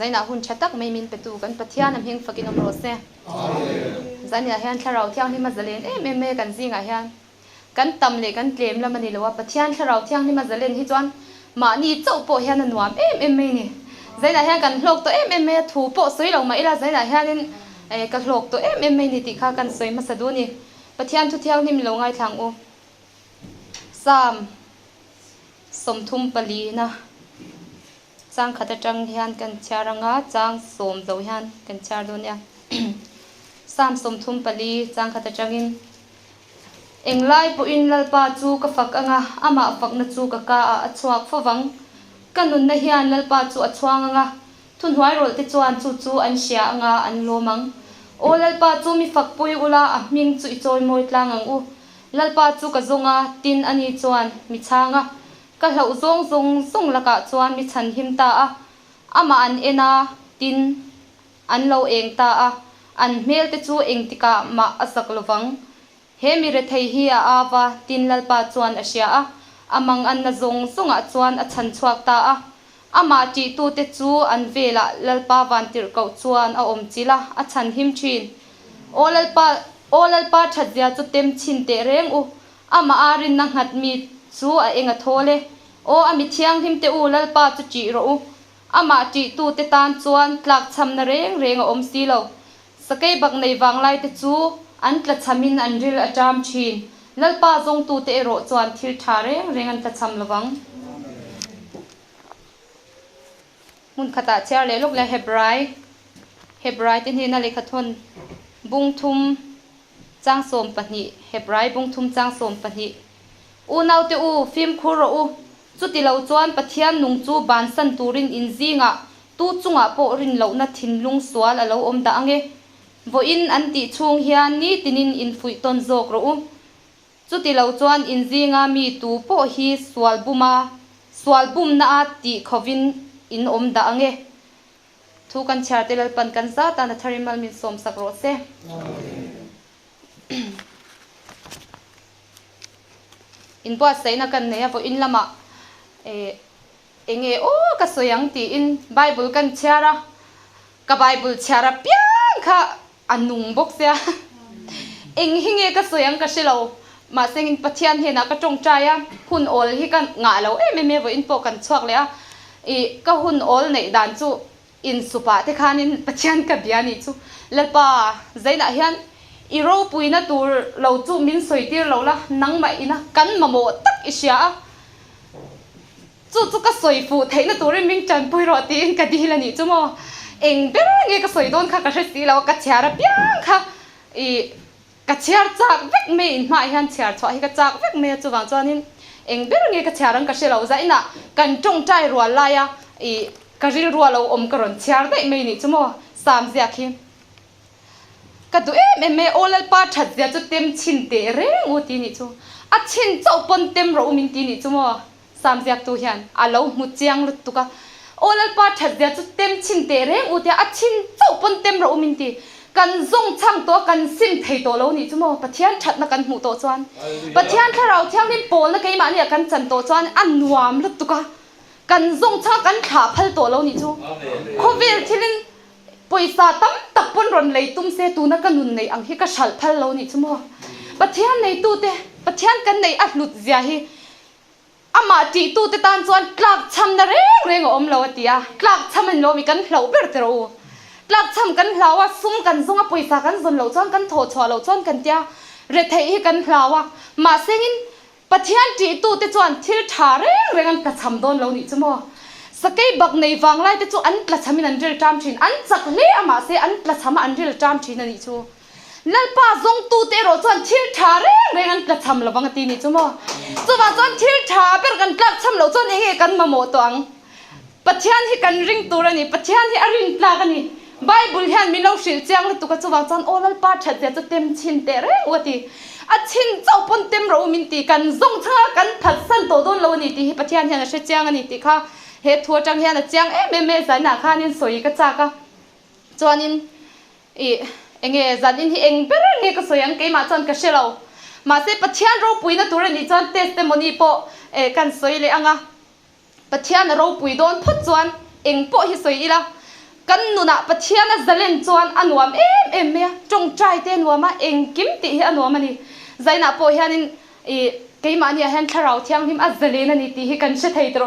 zai na hun chatak mai min petu kan pathian am hing fakin om ro se zan ya hian tharau thiang ni ma zalen em kan zinga hian kan tam le kan tlem la mani lawa pathian tharau thiang ni ma zalen hi chuan ma ni chau po hian anuam em mai ni zai na hian kan hlok to em thu po soi lo ma ila zai na hian in ka hlok to em mai ni ti kha kan soi ma sadu ni pathian thu thiang nim lo ngai thang u sam som thum pali na chang khata tang hian kan charanga chang som zo hian kan char do nia sam som thum pali chang khata tangin englai po in lalpa chu ka fak anga ama fak na chu ka ka achhuak fawang kanun na hian lalpa chu achhuang anga thun huai rol te chuan chu an sia anga an lomang o lalpa chu mi fak pui ula a ming chu i choi moi tlang ang u lalpa chu ka zonga tin ani chuan mi changa ka hlau zong laka chuan mi chan him ta a ama an ena tin an lo eng ta a an mel te chu eng tika ma asak lovang he mi re thei hi a awa tin lalpa chuan a sia a amang an na zonga chuan a chan chuak ta a ama ti tu te chu an vela lalpa van tir ko chuan a om chila a chan him thin o lalpa thadzia chu tem chin te reng u ama arin na ngat mi chu a enga thole o ami thiang him te u lalpa chu chi ro u ama ti tu te tan chuan tlak cham na reng a om si lo sakai bak nei wang lai te chu an tla chamin an ril atam thin lalpa zong tu te ro chuan thil tha reng an tla cham lawang mun khata chair le lok le hebrai tin hi na le khathon bung thum chang som pahni hebrai bung thum chang som pahni u nau te u film khur ro u chuti lo chuan pathian nung chu ban san turin inzinga tu chunga po rin lo na thinlung swal alo om da ange vo in an ti chung hian ni tinin in fui ton jok ro u chuti lo chuan inzinga mi tu po hi swal bum na a ti khovin in om da ange thu kan char telal pan kan za ta na tharimal min som sak ro se in bo sai na kan ne vo in lama enge o ka soyang ti in bible kan chara ka bible chara piang kha anung bok sia eng hinge ka soyang ka selo ma sengin pathian he na ka tong traya hun ol hi kan nga lo me vo in po kan chuak le a ka hun ol nei dan chu in supa te khanin pathian ka biani chu lalpa zaina hian i ro puina tur lo chu min soitir lo la nang mai ina kan mamo tak isia chu ka soi fu theina tur min chan pui ro ti ka di la ni chu mo eng ber nge ka soi don kha ka si lo ka chara piang kha ka char chak vek me in ma hian char chwa hi ka chak vek me chu wang chuanin eng ber nge ka charang ka se lo zaina kan tong tai rual la ya ka ril rualo om karon char dei me ni chu mo sam zia khi ka du me olal pa that zia chu tem chin te re ngu ti ni chu a chin chau pon tem ro min ti ni chu mo sam zia tu hian alo mu chiang lut tu ka olal pa that zia chu tem chin te re ngu te a chin chau pon tem ro min ti kan zong chang to kan sim thei to lo ni chu mo pathian that na kan mu to chuan pathian tharau thiang nin pol na kai ma ni kan chan to chuan an nuam lut tu ka kan zong cha kan tha phal to lo ni chu khovel thilin poisa tam tak pon ron lei tum se tu na kanun nei ang hi ka shal phal lo ni chu mo pathian nei tu te pathian kan nei a hlut zia hi ama ti tu te tan chuan tlak cham na reng om lo atia tlak cham an lo mi kan hlo ber te ro tlak cham kan hlawa sum kan zonga poisa kan zon lo chuan kan tho chwa lo chuan kan tia re thei hi kan hlawa ma sengin pathian ti tu te chuan thil tha reng an ka cham don lo ni chu mo sakai bak nei wang lai te chu an tla chamin an ril tam thin an chak le ama se an tla chama an ril tam thin ani chu lalpa zong tu te ro chuan thil tha reng an tla cham lawang ti ni chu mo chuwa chuan thil tha ber kan tlak cham lo chuan enge kan ma mo to ang pathian hi kan ring tur ani pathian hi arin tlak ani bible hian mi lo hril chiang le tu ka chuwa chuan olal pa that ja chu tem chin te reng wati a chin chau pon tem ro min ti kan zong changa kan that san to don lo ni ti hi pathian hian a hre chiang ani ti kha he thua tang hian a chiang me zana khanin soi ka cha ka chuanin enge zanin hi eng ber nge ka soyang ke ma chuan ka shelo ma se pathian ro puina tur ani chuan testimony po kan soi le anga pathian ro pui don phot chuan eng po hi soi ila กันนุนะปะเทียนจะเล่นจวนอันวมเอ็มเมียจงใจเต้นวมาเองกิมติอันวมันนี่ใจน่ะพอเฮียนินcái mà nhà hen thảo thiang him azale na ni ti hi kan se thei tro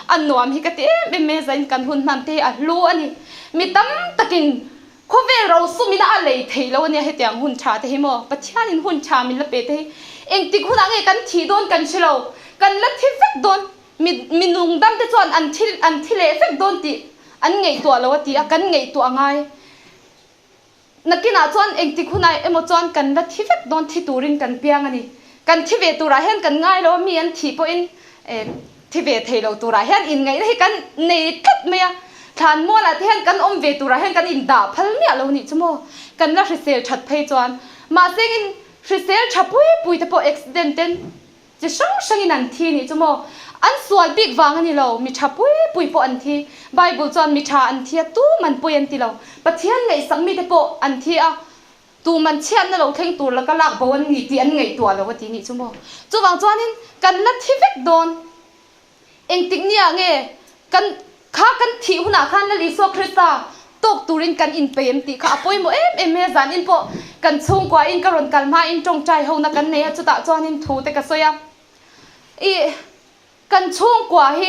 an nuam hi ka te me zain kan hun man te a lu ani mi tam takin kho ve ro su mi na le thei lo ne he tiang hun tha te hi mo pathian in hun tha min la pe te eng ti khuna nge kan thi don kan se lo kan la thi fek don mi nung dam te chon an thil le fek don ti an ngei to lo ti a kan ngei to angai nakina chon eng ti khuna emo chon kan la thi fek don thi turin kan piang aniกันที่เวตุระเห็นกันง่ายแล้วมีอันที่พออินที่เวทเราตุระเห็นอินไงให้กันในกัดเมียทานมัวละที่เห็นกันอมเวตุระเห็นกันอินดาพัลเนี่ยเรานี่ชั่วโมงกันละริเซลชัดเพย์จวนมาเซ็งอินริเซลชับปุยแต่พอเอ็กซิเดนต์จะช่างอินันทีนี่ชั่วโมงอันส่วนบิ๊กวางอันนี้เรามีชับปุยพออันที่ไบเบิลจวนมีชาอันที่ตู้มันปุยอันที่เราปะเทียนไงสังมีแต่พออันที่อ่ะตูมันเชี่ยนนั่นเราเท่งตัวแล้วก็ลากบอลนี่ตีอันไงตัวเราว่าทีนี้ชั่วโมงจู่บางจวนนี่กันลัดที่เวกโดนเองติ๊กเนี่ยไงกันข้ากันที่หุ่นอาคารนั่นลิโซคริสตาตกตูรินกันอินเปมตีข้าป่วยโมเอ็มเมจานอินโปกันช่วงกว่าอินกระรนกันมาอินจงใจเฮานักกันเนี่ยจุดตาจวนอินทูแต่ก็สวยอีกันช่วงกว่าเฮ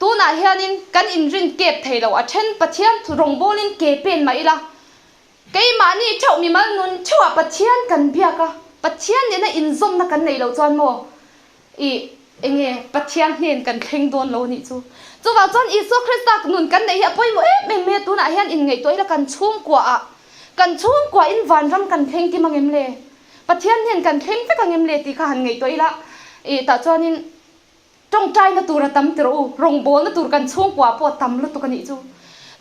ตัวน่ะเฮียนินกันอินรินเก็บเทเราอ่ะเช่นปะเทียนรงโบลินเก็บเป็นไหมล่ะcái mà ni chậu mi mal nun chua bát thiên cần bia ka bát thiên ni na in zom na cần nei lo chuan mo i enge bát thiên nen cần kheng don lo ni chu wa chuan isu krista nun kan nei apoi mo me tu na hian in ngei toi la kan chung kwa in van ram kan kheng ti mangem le bát thiên nen kan kheng pe kangem le ti kha han ngei toi la i ta chuan in trong trai na tur tam tro rong bol na tur kan chung kwa po tam lu tu kan ni chu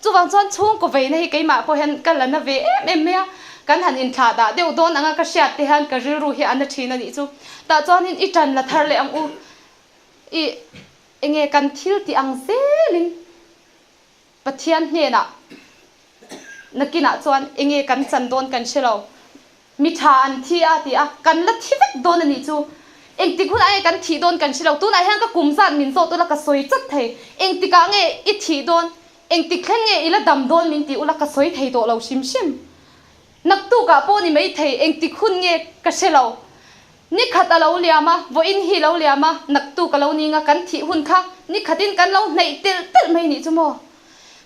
จู่บางส่วนช่วงก็เวนี่ก็มาพอเห็นกันแล้วนะเวเอ็มเนี่ยกันหันอินขาดเดี๋ยวโดนอ่ะก็เสียดที่หันก็รู้เห็นอันนั้นทีนั่นนี่จู่แต่จอนี่อีจันละทะเลอังอูอีเงี้ยกันทิลที่อังเซลินปะเทียนเนี่ยน่ะนักกินอ่ะจวนเงี้ยกันจันโดนกันเชลล์มิชาอันที่อ่ะกันละที่เวกโดนนี่จู่เองติคุณไอ้กันที่โดนกันเชลล์ตัวไหนหันก็กุมสันมินโซตัวละก็สวยจัดเทเองติกางเงี้ยอีที่โดนเองติดแค่เงี้ยอีละดำโดนมินติอุลักกระสวยไทยตัวเราชิมนักตู้กับพวกนี่ไม่ไทยเองติดคุณเงี้ยกระเชเรานี่ขัดเราเลียมาว่าอินฮีเราเลียมานักตู้กับเรานี่งกันที่หุ่นค่ะนี่ขัดินกันเราในเตลไม่นี่จุโม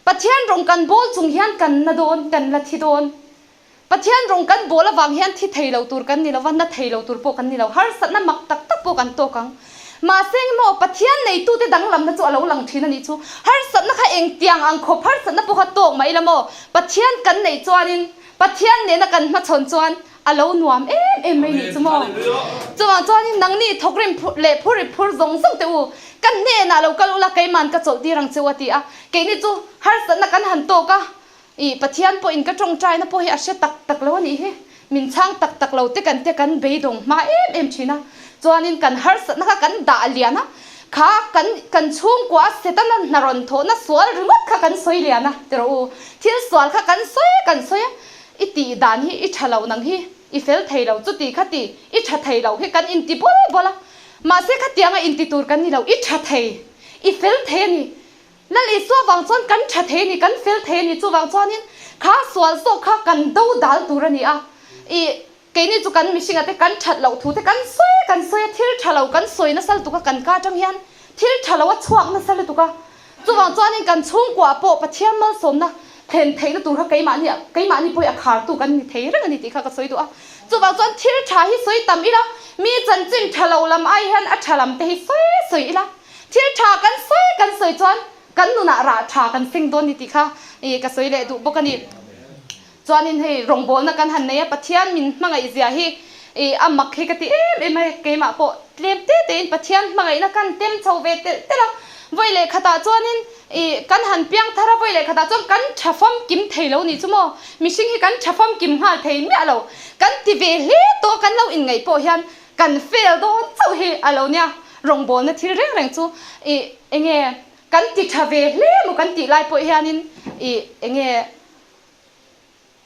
ปัจเจียนรงกันโบลจุงเฮียนกันนาโดนกันละที่โดนปัจเจียนรงกันโบละวางเฮียนที่ไทยเราตัวกันนี่เราวันนั้นไทยเราตัวพวกกันนี่เราฮาร์สันน่ะมักตักพวกกันโตกังมาเซ็งโมปะเทียนในตู้ที่ดังลำนั่นจู่เราหลังทีนั่นนี่จู่ฮาร์สันนะคะเองเตียงอังคบฮาร์สันน่ะพวกเขาโตมาอีละโมปะเทียนกันในจวนนี่ปะเทียนเนี่ยนักกันมาชนจวนเราหน่วมไม่นี่จู่โมจวนนี่นังนี่ทกริมเล่พูดซงส่งเตอูกันเนี่ยน่ะเราก็รู้ละไกมันก็โจดีรังเจวตีอ่ะไกนี่จู่ฮาร์สันนักกันหันโตกะอีปะเทียนพออินก็จงใจนะพอเฮียเสียตักแล้วนี่เฮมินช่างตักเราเตกันเบยดงมาชีนะจวนนี่กันฮาร์สันนะคะกันด่าเลียนะข้ากันช่วงกว่าเสร็จนั้นนรนโทนะสวลรึงข้ากันสวยเลียนะเดี๋ยวที่สวลข้ากันสวยอีตีดานฮีอีฉลาวนังฮีอีเฟลไทยเราจุดตีขัดตีอีฉไทยเราให้กันอินติบอละมาเสขัดยังไงอินติตูร์กันนี่เราอีฉไทยอีเฟลไทยนี่นั่นอีสัววังจวนกันฉไทยนี่กันเฟลไทยนี่จู่วังจวนนี่ข้าสวลโซข้ากันดูดาลตูร์นี่อ่ะอีเกนี่จุกันมิชิงแต่กันฉัดเหล่าทูแต่กันสวยที่ฉลาวกันสวยนะสัลตุกกันก้าจังยันที่ฉลาวช่วงนะสัลตุกจู่วังจวนนี่กันช่วงกว่าโปปะเทียนมาสมนะเห็นเทนะตูร์เขาไกมานี่ป่วยขาดตูกันเทเรื่องนี้ตีข้าก็สวยตัวจู่วังจวนที่ฉาฮิสวยต่ำอีละมีจันจิมฉลาวลำไอฮันอัชลำเตฮิสวยอีละที่ฉากันสวยจวนกันนุนาราฉากันซิงโดนนี่ตีข้าอีก็สวยเลยดูบุกันนี่จวนนี่ให้รงบอลนักกันหันเนี่ยปะเทียนมินมังไอเสียฮีอามักให้กติไม่เกมาโปเลี้ยงเต้นปะเทียนมังไอนักกันเต็มชาวเวทเต้ละวัยเล็กขตาจวนนี่กันหันเปียงทาราวัยเล็กขตาจวนกันชัฟฟอมกิมเทลนี่จุโมมิชิงให้กันชัฟฟอมกิมหาเทไม่เอากันที่เวลีโตกันเราอินไงโปเฮียนกันเฟลโดนเจ้าเฮเอาเนี่ยรงบอลนี่ที่เร่งจูเงี้ยกันที่ชาเวลีมุกันที่ไล่โปเฮียนินเงี้ย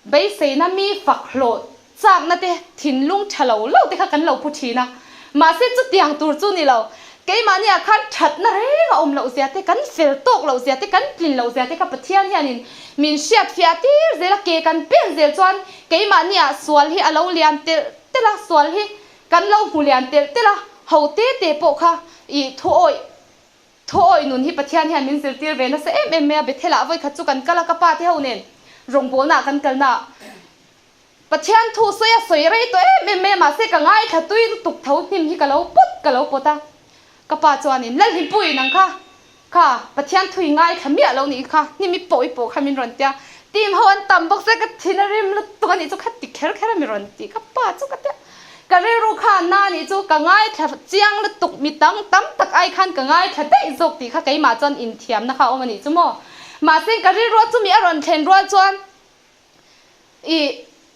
ใบเสนามีฝักโหลดจากนั่นเองถิ่นลุงฉลาวเล่าที่ข้ากันเราพูดชีนะมาเส้นจุดยางตัวจู่นี่เรา cái mà nia khăn chặt na rê ga lâu giờ thế cắn phèo tốc lâu giờ thế cắn pin lâu giờ thế các bát thiên hiền in mình xếp phía tít giờ là kê cắn pin giờ chuan cái mà nia xual hi lâu liền tê tê là xual hi cắn lâu hù liền tê tê là hậu tê tê bộ kha i thôi nun hi bát thiên hiền mình giờ tiêu về nó sẽ em bị thế là với khát chú cắn cả là các bát thế hậu nền rồng bố na cắn cắn na bát thiên thu xoay rây tôi em mà sẽ cả ngay khát tôi tục thấu tim hi cả lâu bút ta các bà cho anh lên hình bụi năng kha bát thiên thui ngay khăm miệng lâu ní kha ní mi bội khăm mi run tia tim hôn tầm bốc sẽ cái thiên rim lúc tôi ní cho khát tị khéo mi run tị các bà cho cái cái ru kha na ní cho cả ngay khát chiang lúc tục mi tắm tắc ai khan cả ngay khát đấy dọc tị kha cái mà cho in thiam na kha ông ní cho mò mà xin cái ru cho mi run then ru cho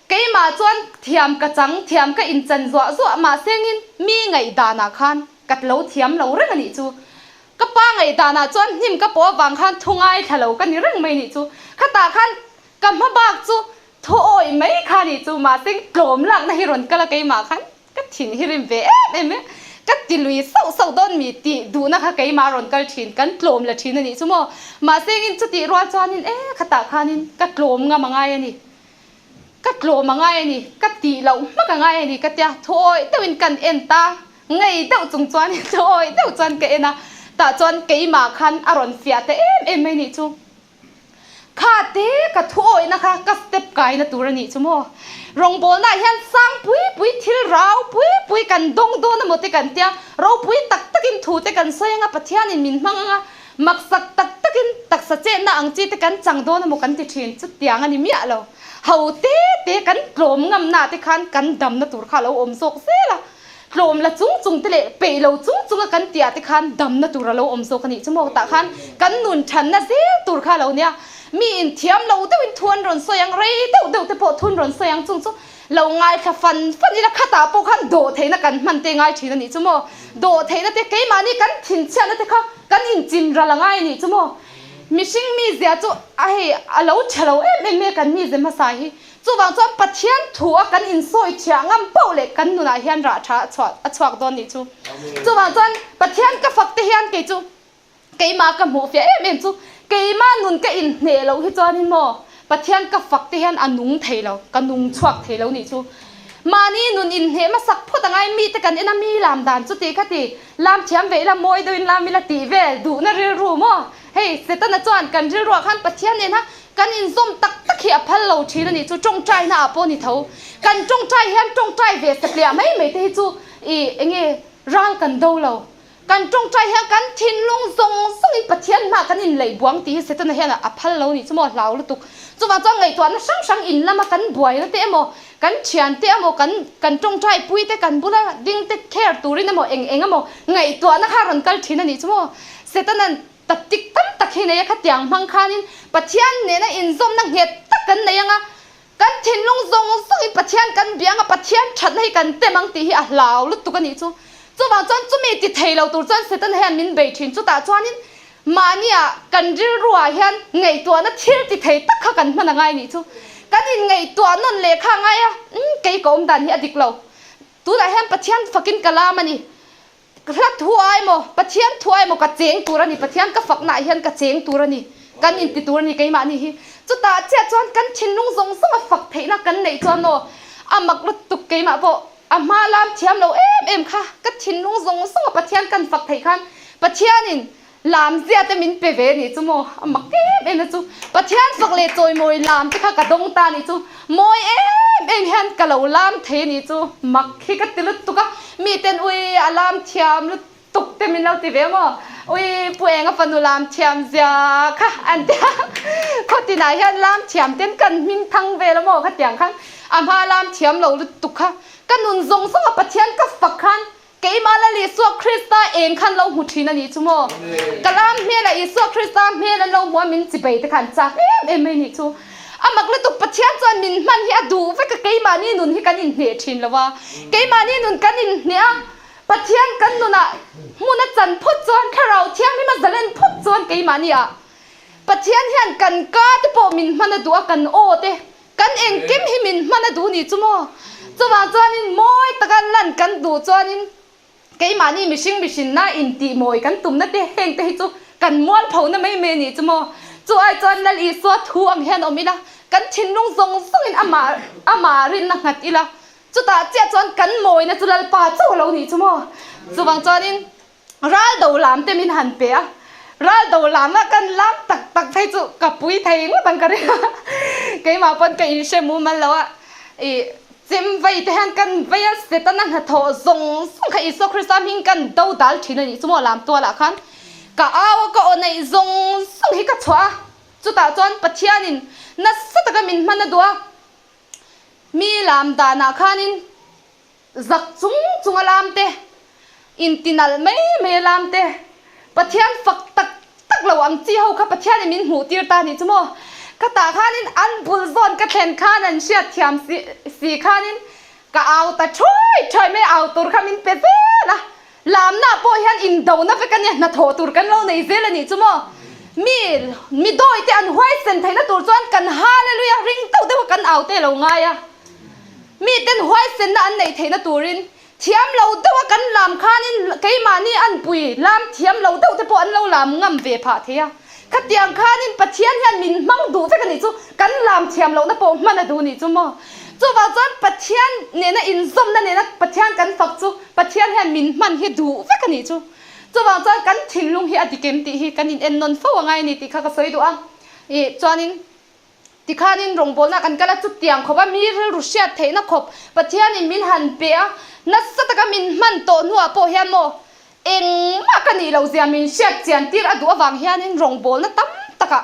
cái mà cho thiam cái trắng thiam cái in chân dọa mà xin in mi ngày đà na khan cắt lâu thiam lâu rất là nị chú các ba ngày ta na chọn nim các bố vàng khan thung ai thà lâu cái nị rất mấy nị chú các ta khan cầm hoa bạc chú thôi mấy khan nị chú mà sinh cồm lặng na hiron cái là cái mà khan các thìn hirim về em ấy các tin lùi sâu đón mi tị đủ na cái mà ron cái thìn cái cồm là thìn nị chú mà sinh in chú tị roa cho nên các ta khan in các cồm ngam ngay nị các cồm ngay nị các tị lâu mắc ngay nị các tia thôi tao in cần en ta ngày đâu chúng chọn thôi đâu chọn cái na ta chọn cái mà khăn aron fiat em mấy nị chú khá thế cả thôi na khá các step cái na tu ra nị chú mò rong bồn na hiện sang bui thil rau bui cần đông na một cái cần tia rau bui tắc in thu cái cần xoay ngã bát thiên in min mang ngã mặc sắc tắc in tắc sa chen na ang chi cái cần chẳng na một cần ti thin chút tiếng anh mi alo hậu thế cần lom ngam na cái cần đầm na tu khá lâu sọc xe là lom là chung thế lệ bể lâu chung cái tia cái khan đầm na tu ra lâu sọc cái này chứ mà ta khan cần nôn chăn na dễ tu khá lâu nha mi in thiam lâu tao in thuần rồi xoay rây tao te po thuần rồi xoay chung lâu ngay khá phân đi là khá ta po khan đổ thế na cần man te ngay chỉ là này chứ mà đổ thế na te cái mà ni cần thìn chân na te khá cần in chim ra là ngay này chứ mà mi sinh mi dễ cho ai lâu chờ lâu em cần mi dễ mà sai chú vàng cho bát thiên thua cần in soi chia ngam bao lệ cần nụ này hiền ra choạc đòn này chú vàng cho bát thiên cái phật te hiền cái chú cái mà cái mũ phía em chú cái mà nụ cái in nề lâu hết cho nên mò bát thiên cái phật te hiền ăn nung thấy lâu cái nung choạc thấy lâu này chú mà ni nụ in nề mà sắc phốt ngay mi te cần em mi làm đàn chú tí cái tí làm chiếm về làm môi đôi làm mi là tí về đủ nó rêu rù mò hey sẽ tân là chọn cần rêu rù khăn bát thiên này haกันอินส้มตักขี้อภัลเราชีนี่จูจงใจน่าปนี่เท่ากันจงใจเห็นจงใจเวสเปลี่ยไม่ที่จูเงี้ยร่างกันดูเรากันจงใจเห็นกันทิ้งลงทรงส่งอินปะเทียนมากันอินไหลบวงตีเสร็จนั่นเห็นอภัลเรานี่จูหมดเราลุตุกจูว่าจ้องไงตัวนั้นช่างอินแล้วมากันบวยแล้วเตะโมกันเฉียนเตะโมกันจงใจปุ้ยเตะกันบุระดิ้งเตะแค่ตูรินโมเองโมไงตัวนั้นข้ารันกันทิ้งนั่นนี่จูโมเสร็จนั่นตัดติ๊กตั้มตักให้เนี่ยขัดอย่างมังคันินปัจเจียนเนี่ยนะอินส้มนั่งเห็ดตักกันเนี่ยงะกันทิ้งลงทรงส่งปัจเจียนกันเบียงปัจเจียนฉันให้กันเต็มังตีอ่ะลาวลุตุกันนี่จูบางจวนจูมีติดเทเราตัวจวนเสตันเห็นมินเบยทินจูตาจวนนินมาเนี่ยกันริรัวเห็นไงตัวนั้นเที่ยวติดเทตักกันมันยังไงนี่จูกันอินไงตัวนั่นเล็กข้างไงอ่ะไก่กอมดันนี่อดิกเราตัวไหนเห็นปัจเจียนฝักินกะลามันนี่กระทั่วไอ้โมปะเทียนทั่วไอ้โมกระเจงตัวนี่ปะเทียนก็ฝักหน้าเฮียนกระเจงตัวนี่กันอินติตัวนี่ไกมานี่จุดตาเจ้าจวนกันชินนุ่งทรงสมาฝักเทนะกันในจวนโนอามักรถตุกไกมาโบอามาลามเทียมเราเอ็มค่ะก็ชินนุ่งทรงสมาปะเทียนกันฝักเทคันปะเทียนินลามเสียแต่มินเปเวนี่จูโมอามักเอ็มนะจูปะเทียนฝักเลจอยมวยลามที่ข้ากระดงตานี่จูมวยเอ็มเฮียนกะเหลาลามเทนี่จูมักขี้กระติลุตุกะมีเต็นอุยอลามเทียมลุตุกเต็มมินเราติเวมอุยป่วยงาฟันดูลามเทียมเสียค่ะอันเดียเขาตีนายเฮียนลามเทียมเต็นกันมินทั้งเวละโมค่ะเตียงค่ะอามาลามเทียมเราลุตุกค่ะกันนุนทรงสงปะเทียนกับฝักคันเกี่ยมาละลิสวคริสต์เองคันเราหุดทีนันนี่จูโมกะลามเมียละอิสวคริสต์เมียละเราหัวมินจิเบย์ตะขันจากไม่นี่จูอามักเลยตุกปะเทียนจวนมินมันเฮียดูไว้กับเกี่ยมานี่นุนที่กันอินเหียชินละว่าเกี่ยมานี่นุนกันอินเนี่ยปะเทียนกันนุนอ่ะมุนจันพุทธจวนข้าเราเที่ยงนี่มาจะเล่นพุทธจวนเกี่ยมานี่อ่ะปะเทียนเฮียนกันก้าที่โปมินมันดูกันโอเตกันเองกิมหิมินมันดูนี่จูโมจวนจวนนินมอยตะกันลั่นกันดูจวนนิน cái mà ni missing na in ti moi kan tum na te heng te hi chu kan mual phau na mai me ni chu mo chu ai chon lal i so thu ang hen omila kan thin lung zong zong in ama rin na ngat ila chu ta che chon kan moi na chu lal pa chu lo ni chu mo chu wang chon in ral do lam te min han pe a ral do lam a kan lam tak tak thai chu ka pui thai ngo tang ka re cái mà pon cái in she mu man lo a i chim vai te han kan vai a se ta nan ha tho zong song kha iso krista min kan do dal thina ni chu mo lam to la khan ka aw ka onai zong song hi ka chwa chu ta chon pathianin na sa ta min man na do mi lam da na khanin zak chung chung lam te in tinal me lam te pathian fak tak tak lo ang chi ho kha pathian min hu tir ta ni chu mo ka ta khanin an bul zon ka thlen khan an sia thiam si khanin ka aw ta thoi me aw tur khamin pe ze la lam na po hian in do na fe kan na tho tur kan lo nei zel ani chu mo mi doi te an huai sen thaina tur chuan kan hallelujah ring to de kan aw te lo nga ya mi ten huai sen na an nei thaina turin thiam lo de kan lam khanin kai mani an pui lam thiam lo de te po an lo lam ngam ve pha thea ka tiang khanin pathian hian min mang du fe kan ni chu kan lam thiam lo na po man du ni chu mo chu wa chan pathian ne na in zom na ne na pathian kan fak chu pathian hian min man hi du fe kan ni chu chu wa chan kan thilung hi adikem ti hi kan in en non fo ngai ni ti kha ka soi du ang e chuanin ti khanin rong bol na kan kala chu tiang khoba mi ru sia theina khop pathian in min han pe a na sa ta ka min man to nuwa po hian mo eng ma ka ni lo zia min sia chian tir adu awang hian in rong bol na tam taka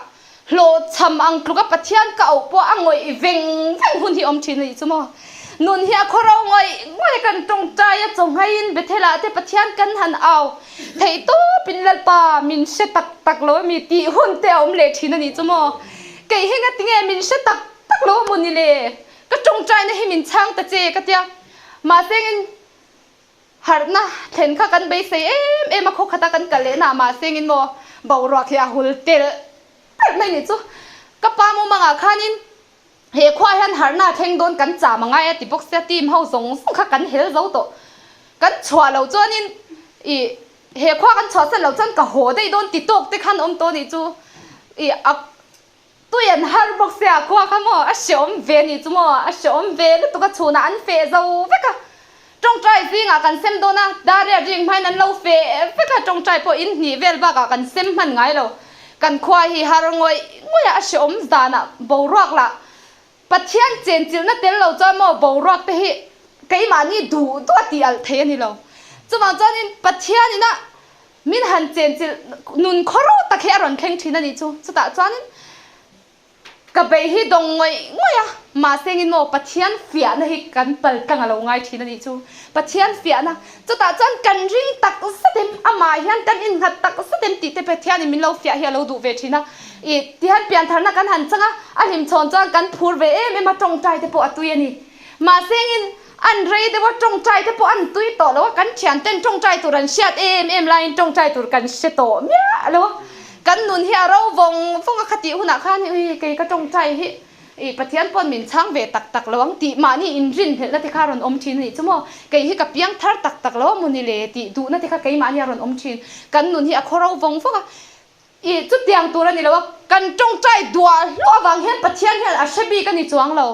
lo cham ang kluka pathian ka au po angoi veng hun hi om thin ni chu mo nun hi a khoro ngoi kan tong tai a chong hain bethela te pathian kan han au thei to pin lal pa min se tak lo mi ti hun te om le thin ni chu mo ke hinga tinge min se tak lo mun ni le ka tong tai na hi min chang ta che ka tia ma sengin harna thlen kha kan bei se em a kho khata kan kale na ma sengin mo bawra khia hul tel mai ni chu ka pa mo manga khanin he khwa han harna theng don kan cha manga e ti box ya team ho zong kha kan hel zo to kan chwa lo chonin i he khwa kan chwa sa lo chan ka ho dei don ti tok te khan om to ni chu i a tuyen har box ya khwa kha mo a shom ve ni chu mo a shom ve lu to ka chuna an fe zo ve ka trong trai zinga kan sem do na da re ring mai nan lo fe ka trong trai po in ni vel ba ka kan sem man ngai lo kan khwa hi har ngoi a shom zana bo rak la pathian chen chil na tel lo cha mo bo rak te hi kai ma ni du to ti al the ni lo chuma chan in pathian ina min han chen chil nun khoro ta khe ron kheng thina ni chu ta chan in ka bei hi dong ngoi a ma sengin mo pathian fia na hi kan pal kang alo ngai thina ni chu pathian fia na chu ta chan kan ring tak satem ama hian kan in hat tak satem ti te pathian min lo fia hi lo du ve thina i ti han pian tharna kan han changa a lim chon chang kan phur ve em ma tong tai te po atui ani ma sengin an rei de wa tong tai te po an tui to lo kan thian ten tong tai turan siat em line tong tai tur kan se to mia lo kan nun hi aro vong a khati huna khan ui ke ka tong tai hi i pathian pon min chang ve tak lawang ti ma ni in rin hel na te kharon om thin ni chumo ke hi ka piang thar tak lo muni le ti du na te kha ke ma ni ron om thin kan nun hi a khoro vong fonga i chu tiang tur ani lo kan tong tai dua lo wang hen pathian hel a shebi kan ni chuang lo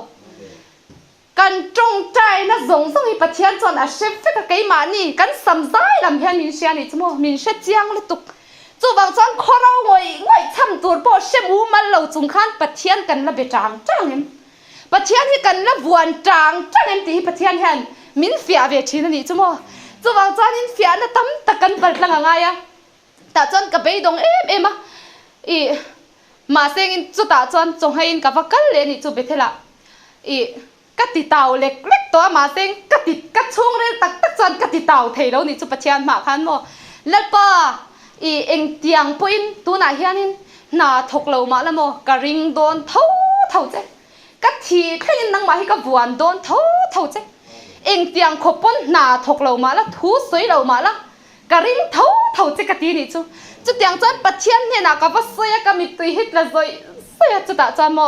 kan tong tai na zong zong hi pathian chon a shep fe ka ke ma ni kan sam zai lam hian min sia ni chumo min she chiang le tuk chu wang chon khoro ngoi cham tur po she mu mal lo chung khan pathian kan la be tang em pathian hi kan la buan tang em ti pathian han min fia ve thin ani chumo chu wang chon in fia na tam takan bal tlang anga ya ta chon ka be dong em a i ma seng in chu ta chon chong hai in ka vakal le ni chu bethela i ka ti taw lek to ma seng ka chung re tak chon ka ti taw thei lo ni chu pathian ma khan mo lalpa i eng tiang poin tu na hianin na thok lo ma la mo ka ring don thau che ka thi thlin nang ma hi ka buan don thau che eng tiang khopon na thok lo ma la thu soi lo ma la ka ring thau che ka ti ni chu tiang chan pathian ne na ka va soya ka mi tui hit la zoi soya chu ta chan mo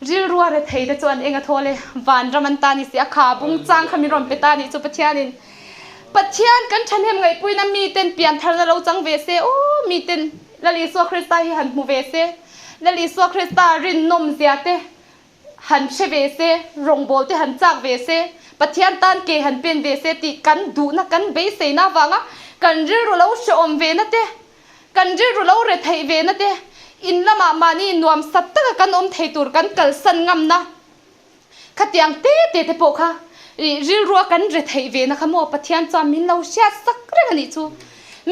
ril ruwa re thei de chuan enga thole van raman ta ni sia kha bung chang khami rom pe ta ni chu pathianin ปัจเจียนกันฉันเห็นไงปุ้ยนะมีเต็นเปลี่ยนทันเราจังเวเซโอ้มีเต็นละลิสัวคริสต์หันมูเวเซละลิสัวคริสต์รินนมเสียเตหันเชเวเซรงโบลเตหันจากเวเซปัจเจียนตันเกหันเป็นเวเซติกันดูนะกันเบสเซน่าวังอ่ะกันริรุเราชมเวนะเตกันริรุเราเรทเวนะเตอินละมานี่นวมสัตตะกันอมเทตูร์กันกัลสันงำนะขัดยังเตเตโปค่ะริรัวกันเรทเวนะขโมยปัจจัยจามินเราเชียสักเรื่องนี้จู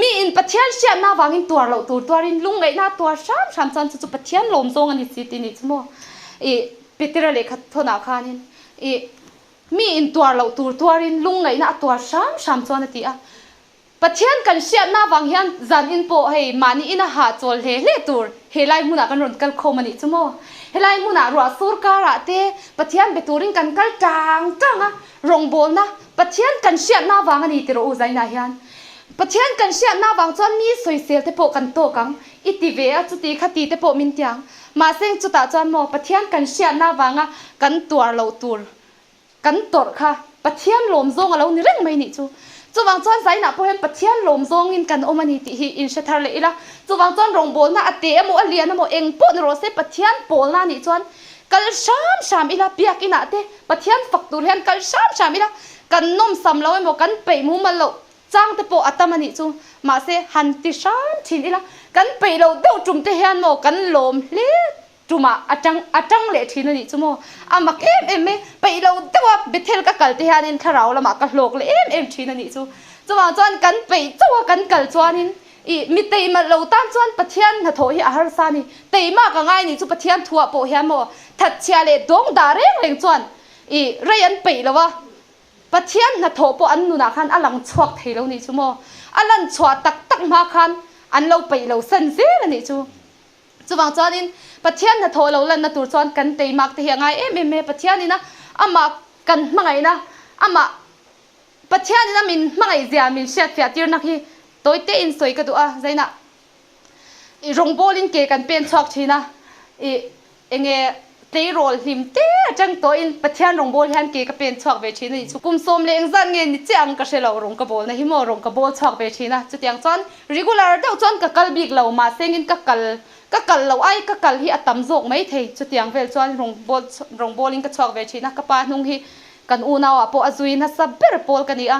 มีอินปัจจัยเชียน่าวางินตัวเราตัวรินลุงไงน่าตัวชามจันจูปัจจัยลมทรงอันนี้สิตินี่จูโมปิตรเลขัดทนาคานินมีอินตัวเราตัวรินลุงไงน่าตัวชามจันตีอ่ะปัจจัยกันเชียน่าวางยันจันอินโปให้มานี่อินหาจวลเล่ตัวเฮลัยมุนักันรอนกัลโคมันนี่จูโมเฮลัยมุนารัวสูรการะเตปัจจัยเบตูรินกันกัลจังอ่ะรงโบนะปัจจัยกันเชียน่าวางอันนี้ติโรอุใจนายันปัจจัยกันเชียน่าวางจวนมีสวยเสียเตโปกันโตกังอิติเวอจุติขัดีเตโปมินยังมาเซงจุตาจวนโมปัจจัยกันเชียน่าวางอ่ะกันตัวเราตัวกันตดค่ะปัจจัยลมซงเรานี่เร่งไม่นี่จูวางจวนใจน่ะพอเห็นปัจจัยลมซงอินกันโอมันนี่ติอินเชทาร์เลยละวางจวนรงโบนะอเตอโมอเลียนะโมเองปุ่นโรเซปัจจัยโปลน่ะนี่จวนกัลชามอีละเปียกอีน่ะเตปัจจัยฝักตูเห็นกัลชามอีละกันนมซ้ำเราไอ้โมกันไปมูมันเราจ้างเตโปอัตมันนี่จูมาเซหันติชามชินอีละกันไปเราเดาจุ่มเตเห็นโมกันลมเละจุมาอาจังเละทีนั่นนี่จูโมอามักเอ็มไปเราเดาเบเทลก็กัลเตเห็นขราวละมักกะโลกเลยเอ็มทีนั่นนี่จูวางจวนกันไปจูกันกัลจวนินมีเตยมาเราตั้งจวนปัจจัยหัดโถหิอาหารสานี่เตยมากง่ายนี่จูปัจจัยถั่วโปเฮียโมทัดเชียเลดงดาเร่งเร่งจวนเรียนไปแล้ววะปัจจัยหัดโถโปอันนุนาคันอันหลังชวกเทแล้วนี่จูโมอันหลังชวตักมาคันอันเราไปเราเส้นเสียนี่จูวางจวนนินปัจจัยหัดโถเราเล่นนัดตัวจวนกันเตยมากเตยง่ายปัจจัยนี่นะอามากันมาไงนะอามาปัจจัยนี่นะมินมาไงเสียมินเสียเสียตีนักฮีตัวเตอินสวยก็ดูอ่ะใจน่ะรงโบลินเกกันเป็นช็อกชีนะเองเตยโรลหิมเตจังตัวอินปัจจัยรงโบลินเกก็เป็นช็อกเวชีนี่กุมสมเลงซันเงินนี่จังก็เชลล์รงกระโบนะฮิโมรงกระโบช็อกเวชีนะจุดยังจอน regular เดาจอนกับกัลบิกเรามาเซงินกับกัลเราไอ้กับกัลฮีอัตตำโจกไม่เทจุดยังเวลจอนรงโบลินกับช็อกเวชีนะกับปานุงฮีกันอูนาวอ่ะพออจุยนะสับเบอร์โพลกันนี่อ่ะ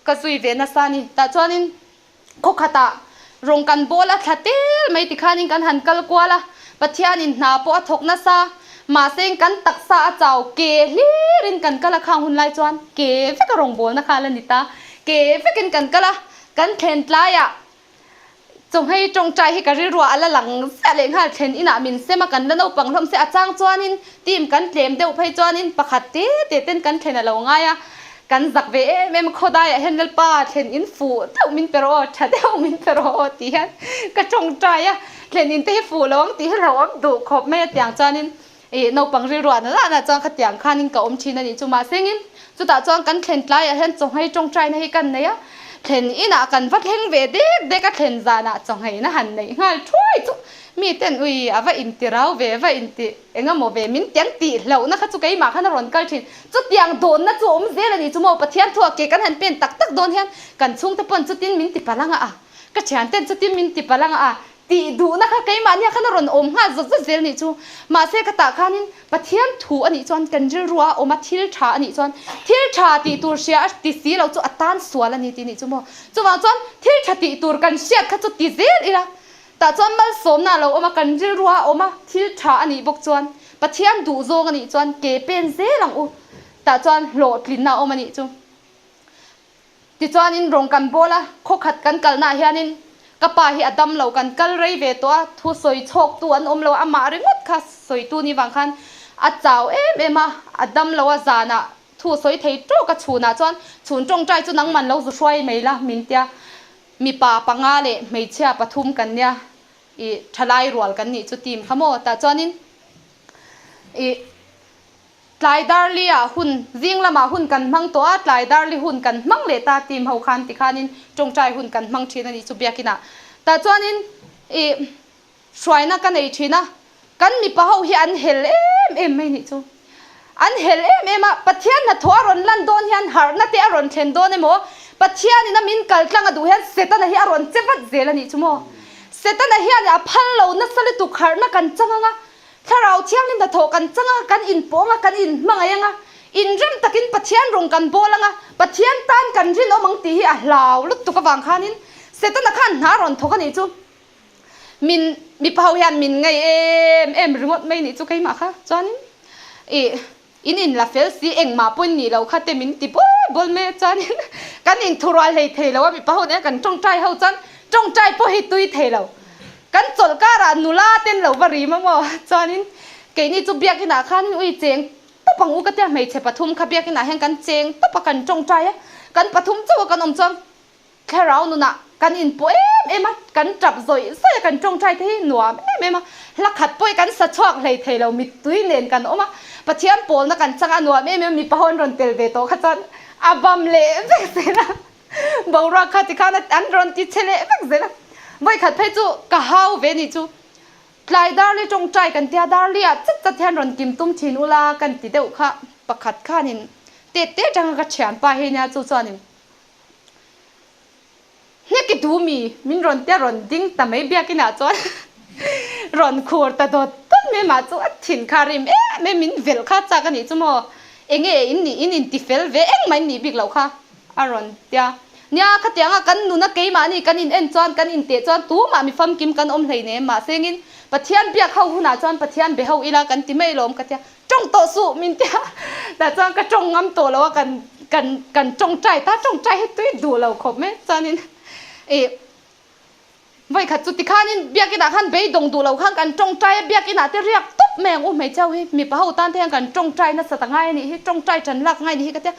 ก็จุยเวนัสานี่แต่จอนินคุกขตารงกันโบละทัดเตลไม่ติดขานินกันหันกัลกัวละปัจจัยนินนาพอทกนัสามาเซ็งกันตักษาเจ้าเกลีรินกันกะละข้างหุ่นลายจวนเกฟก็รงโบนะคะละนิตาเกฟกันกะละกันเทนลายอ่ะจงให้จงใจให้กระริรัวอะไรหลังเสลงหาเทนอินามินเสมากันแล้วเอาปังลมเสอาจ้างจวนินทีมกันเตรียมเดี๋ยวไปจวนินประคัดเต้นกันเทนอะไรง่ายอ่ะกันจักเวแม่มาขดายเห็นเลป้าเห็นอินฟูเท่ามินเปโรชัดเท่ามินเปโรตีฮะก็จงใจอ่ะเห็นอินเตฟูแล้ววังตีให้เราวังดูขอบแม่อย่างจานินเราปังริรัวนั่นแหละจางขัดอย่างขานินกับอมชีนันนี่จุมาเซงินจุดาจางกันเห็นไล่เห็นจงให้จงใจในกันเนี่ยเห็นอินากันวัดเฮงเวเด็กก็เห็นจานะจงให้นะหันในง่ายช่วยจุมีเต้นอาว่าอินติเราเว่าอินติเอ็งก็โมเวมินเตียงตีเหล่านะคะจุกไอ้มาขันรอนกันชินจุดยังโดนนะจุอมเซลนี่จุโมปะเทียนทั่วเกกันหันเป็นตักโดนเฮียนกันชุ่งตะปนจุดตินมินติปะลังอ่ะก็เชียนเต้นจุดตินมินติปะลังอ่ะตีดูนะคะไอ้มาเนี่ยขันรอนอมห้าจุดเซลนี่จูมาเซกตาขานินปะเทียนถูอันนี้จวนกันรัวอมาทิลชาอันนี้จวนทิลชาตีตัวเชียตีสีเราจุอัตานสวนอันนี้ตีนี่จุโมจุวางจวนทิลชาตีตัวกันเชียดขัดจุดตีเซลอีละแต่จวนมันสมน่ะเราเอามากันเรัวเอามาที่ชาอันนี้บอกจวนปะเทียนดูโจกันนี่จวนเกเป็นเซลังอูแต่จวนโหลดลิ้นน่ะเอามานี่จุที่จวนนินรงกันโบละโคขัดกันกัลน่ะเฮียนินกระป๋าเฮียดำเรากันกัลไรเวตัวทุสอยโชกตัวอันอมเราอามาริงดค่ะสอยตัวนี้บางคันอาเจ้าเอ็มอดำเราว่าจานะทุสอยเทยโตกระชูน่ะจวนชูนจงใจจุนังมันเราจะช่วยไหมล่ะมินเตียมีป่าปังอาเล่ไม่เชื่อปทุมกันเนี่ยทลายรัวกันนี่จุดทีมขโมยแต่จอนินลายดาร์ลีอ่ะหุ่นจิงละมาหุ่นกันมั่งตัวลายดาร์ลีหุ่นกันมั่งเลตาทีมเฮาคันติคานินจงใจหุ่นกันมั่งชีนันนี่จุบยากินะแต่จอนินช่วยนักกันไอชีนะกันมีป่าเฮาเฮียอันเฮลไม่นี่จูอันเฮลอ่ะปัจเจียนน่ะทัวรอนลันโดนเฮียนหาร์นัดเตอรอนเทนโดนเอโมป ปัจเจียนี่นะมินกัลกลางดูเห็นเสตันเฮียรอนเจ็บวัดเจลนี่ชั่วโมงเสตันเฮียเนี่ยพันเรานัสลิตุขารนักันจังงะถ้าเราเที่ยงนี่จะโถกันจังงะกันอินโป้งกันอินมังยังงะอินเริ่มตะกินปัจเจียนรงกันโบลังะปัจเจียนตันกันรินเอามังตีอ่ะลาวลุตุกวางขานินเสตันขันหารอนโถกันนี่จูมินมีเผาเฮียนมินไงรีโมทไม่นี่จูใครมาค่ะจอนอินลาเฟลซีเองมาปุ่นนี่เราคัดเตมินติบอลเมจันกันอินทุรัลเลยเทเราว่ามีเป้าเนี่ยกันจงใจเฮาจันจงใจพอให้ตุยเทเรากันจดการานุลาเต้นเราบริมาบ่จันเกนี่จุบเบียกินาขันอุ้ยเจงตุ๊ปังอุกเตะไม่ใช่ปฐุมขบเบียกินาแห่งกันเจงตุ๊ปกันจงใจกันปฐุมจู่กันอมจังแค่เราหนูน่ะกันอินป่วยมากันจับซอยใส่กันจงใจที่หนัวมาลักขัดป่วยกันสะชอกเลยเทเรามีตุยเล่นกันออกมาปะเทียมโปนนักกันจังอันว่ามีปะฮอนรอนเตลเวโตขจันอาบัมเล่เวกเซนะบางรักขัดที่ข้านัดอันรอนติเชเล่เวกเซนะไว้ขัดเพจูกะฮาวเวนิจูคลายดาร์ลีจงใจกันเตียดาร์ลีอ่ะจัดแทนรอนกิมตุ้มชินอุลากันติเดวค่ะประคัดข้านินเตะจังกะเฉียนไปเฮียจูจานิเนี่ยกิดูมีมินรอนเตียรอนดิ้งแต่ไม่เบียกินาจวนรอนขวดแต่โดดต้นไม่มาจูถิ่นคาริมไม่มินเวลข้าจากกันนี่จูโมเองอินติเฟลเวเองไม่หนีบิกเหล่าค่ะอารอนเตียเนี่ยขัดยังกันนูนักเกย์มานี่กันอินเอ็นจวนกันอินเตะจวนตัวมามีฟัมกิมกันอมเลยเนี่ยมาเซงินปะเทียนเบียเข้าหุ่นจวนปะเทียนเบียเข้าอีลากันที่ไม่ล้มกันเตียจงโตสู้มินเตียแต่จวนก็จงงำตัวแล้วว่ากันจงใจถ้าจงใจให้ตุ้ยดูเราขบไหมจวนนี่ไว้ขัดจุดที่ข้านี่เบียกินาขันเบยดงดูเราข้างกันจงใจเบียกินาที่เรียกตุ๊บแมงโอ้ไม่เจ้าให้มีปะเฮาต้านแทงกันจงใจน่ะสตังไงนี่ให้จงใจจันลักไงนี่ก็เจ้า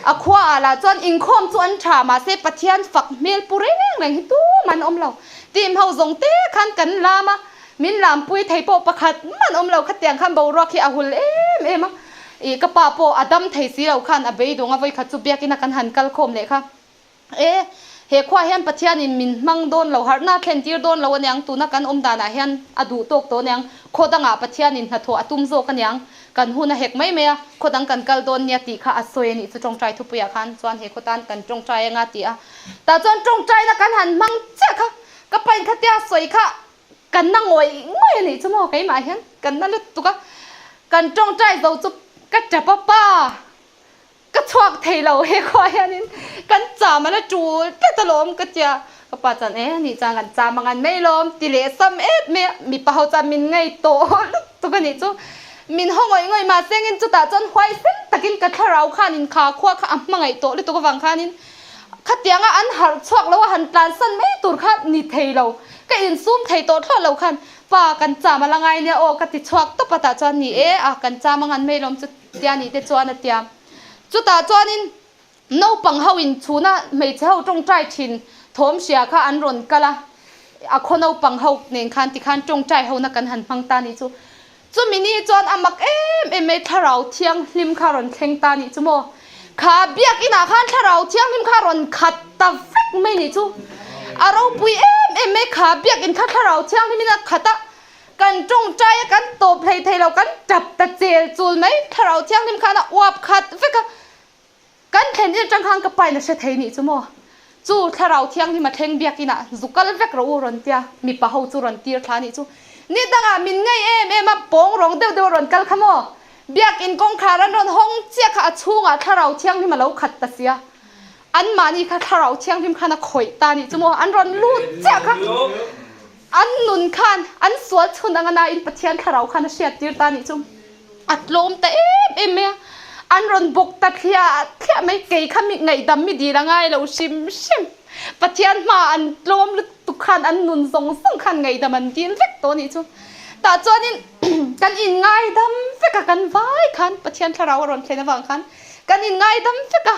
อะขวาละจนอิงคอมจวนฉามาเสปะเทียนฝักเมลปุเร่งแรงให้ตู้มันอมเราทีมเฮาส่งเต้ขันกันลามามินลามปุยไทยโปประคัดมันอมเราขัดเตียงขันเบารอขี้อาหุลมกระป๋าโปอดัมไทยสีเราขันอะเบยดงเอาไว้ขัดจุเบียกินากันหันกัลคมเลยค่ะเฮขวาเฮียนปะเทียนินมินมังโดนเราหาหน้าเทนจีโดนเราเนี่ยตัวนักกันดานาเฮียนอดูตกตัวเนี่ยโคดังปะเทียนินหัดโถอตุมโซกันยังกันหุ่นเฮกไม่เมียโคดังกันกัลโดนเนี่ยตีข้าอสวยนี่จะจงใจทุบเปียคันส่วนเฮโคตันกันจงใจงาตีแต่จนจงใจนักกันหันมังเจ้าค่ะก็ไปขัดเตียสวยค่ะกันนั่งงอยนี่จะมองไงมาเฮียนกันนั่นเลยตุกกันจงใจเราจุก็จะป้าก็ชอบเทเราเฮคอยอันนี้กันจ่ามันจูก็จะล้มก็จะก็ป้าจันนี่จังกันจ่ามันไม่ล้มติเลซัมมีปะเขาจะมินไงโตตัวกันนี่จูมินห้องง่อยมาเส้นจุดตาจนควายเส้นตะกินกระทะเราข้านินขาขวาข้ามังไงโตเลยตัวก็ฟังข้านินขัดยังอันหันชอกแล้วว่าหันตาสั้นไม่ตูดข้านี่เทเราก็อินซุ่มเทโตทอดเราขันป้ากันจ่ามาละไงเนี่ยโอ้กติชอกตัวปะตาจวนนี่กันจ่ามันไม่ล้มจุดเตียนี่เตจวนนะเตียจุดตาจวนินโนปังเฮาอินชูน่ะไม่เจ้าจงใจชินทอมเสียข้าอันรอนกะละคนเอาปังเฮาเนี่ยคันที่คันจงใจเฮานักกันหันพังตานี่จูมินี่จวนอามักไม่ทาเราเที่ยงริมคารอนเทงตานี่จูโมขาเบียกินาคันทาเราเที่ยงริมคารอนขัดตาฟักไม่นี่จูอารมณ์ปุยไม่ขาเบียกินคันทาเราเที่ยงริมนักขัดตากันจงใจกันโตเพลย์ไทยเรากันจับตะเจลจูนไหมทาเราเที่ยงริมคานะอวบขัดฟักกันเห็นจังคังกับไปนะเชทนี่จูโมจูถ้าเราเที่ยงที่มาเทงเบียกินะจุกกันเวกเรารอนเตียมีปะหูจูรอนเตียทานี่จูนี่ตั้งมินไงมาปองรองเดียวรอนกันขโมเบียกินกงขารันรอนห้องเจ้าข้าชูงถ้าเราเที่ยงที่มาเราขัดตะเสียอันมานี่ค่ะถ้าเราเที่ยงที่มานะข่อยตานี่จูโมอันรอนลูดเจ้าค่ะอันนุนคันอันสวดชุนอังนาอินปะเทียนถ้าเราคันเสียตีตานี่จูอัดลมแต่เมียอันรอนบุกตะเทียไม่เกยข้ามีไงดำไม่ดีละไงเราชิมปะเทียนมาอันลมลึกตุกขันอันนุนส่งขันไงดำมันดีนเล็กตัวนี้จูแต่จวนนี้กันอินไงดำเฟกกันไว้ขันปะเทียนถ้าเรารอนเทนฟังขันกันอินไงดำเฟก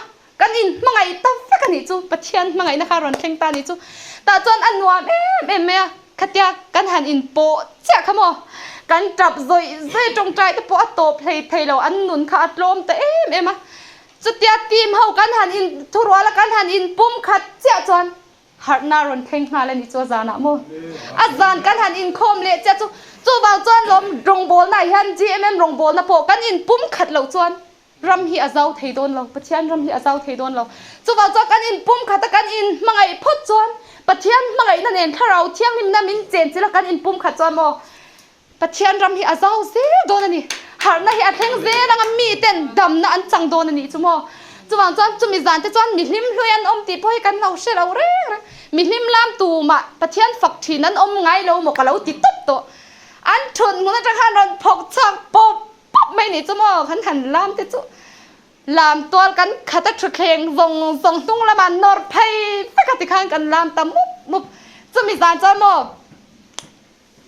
กันอินมังไงดำเฟกนี่จูปะเทียนมังไงนะคะรอนเทงตานี่จูแต่จวนอันนัวเมียขัดยากันหันอินโปเจ้าขโมกันจับซอยจงใจแต่ปวดโตเพลย์ไทยเราอันนุนขาดลมแต่มาจุดเดียทีมเฮากันหันอินทุรัวละกันหันอินปุ่มขัดเจ้าจวนหัดนารอนเทงมาเลยนี่จัวจานะโมอาจารย์กันหันอินคมเละเจ้าบางจวนลมรงโบลนายฮันจีรงโบลนะโปกันอินปุ่มขัดเหล่าจวน ram hi azau thei don lo pathian ram hi azau thei don lo chuwa cho kan in pum khata kan in mangai phot chuan pathian mangai na nen tharau thiang nim na min chen chila kan in pum khat chuan mo pathian ram hi azau se don ani har na hi atheng ze ranga mi ten dam na an chang don ani chumo chuwang chuan chumi zan te chuan mi hlim hluyan om ti poi kan lo she lo re mi hlim lam tu ma pathian phak thin an om ngai lo mo ka lo ti top to an thun ngona ta khan ron phok chak pop pop mai ni chumo khan lam te chu lam tol kan khata thu thleng zong tung la man nor phai phakati khan kan lam tam mup chumi zan chuan mo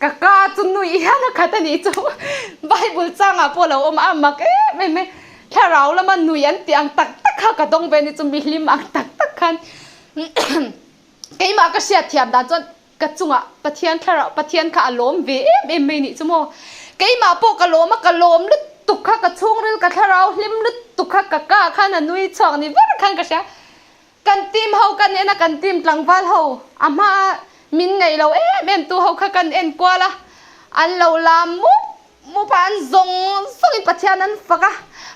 kaka chunui hana khata ni chu bible changa polo om amak me tharau lama nui an tiang tak tak kha ka dong ve ni chu mi hlim ang tak tak khan keima ka sia thiam dan chon ka chunga pathian tharau pathian kha alom ve em me ni chu mo keima po ka lom lut tuk kha ka chung ril ka tharau hlim lut tuk kha ka ka khan nui chong ni var khan ka sia kan tim ho kan ena kan tim tlangwal ho ama min nei lo em tu ho kha kan en kwala an lo lam mu pan zong song pathian an faka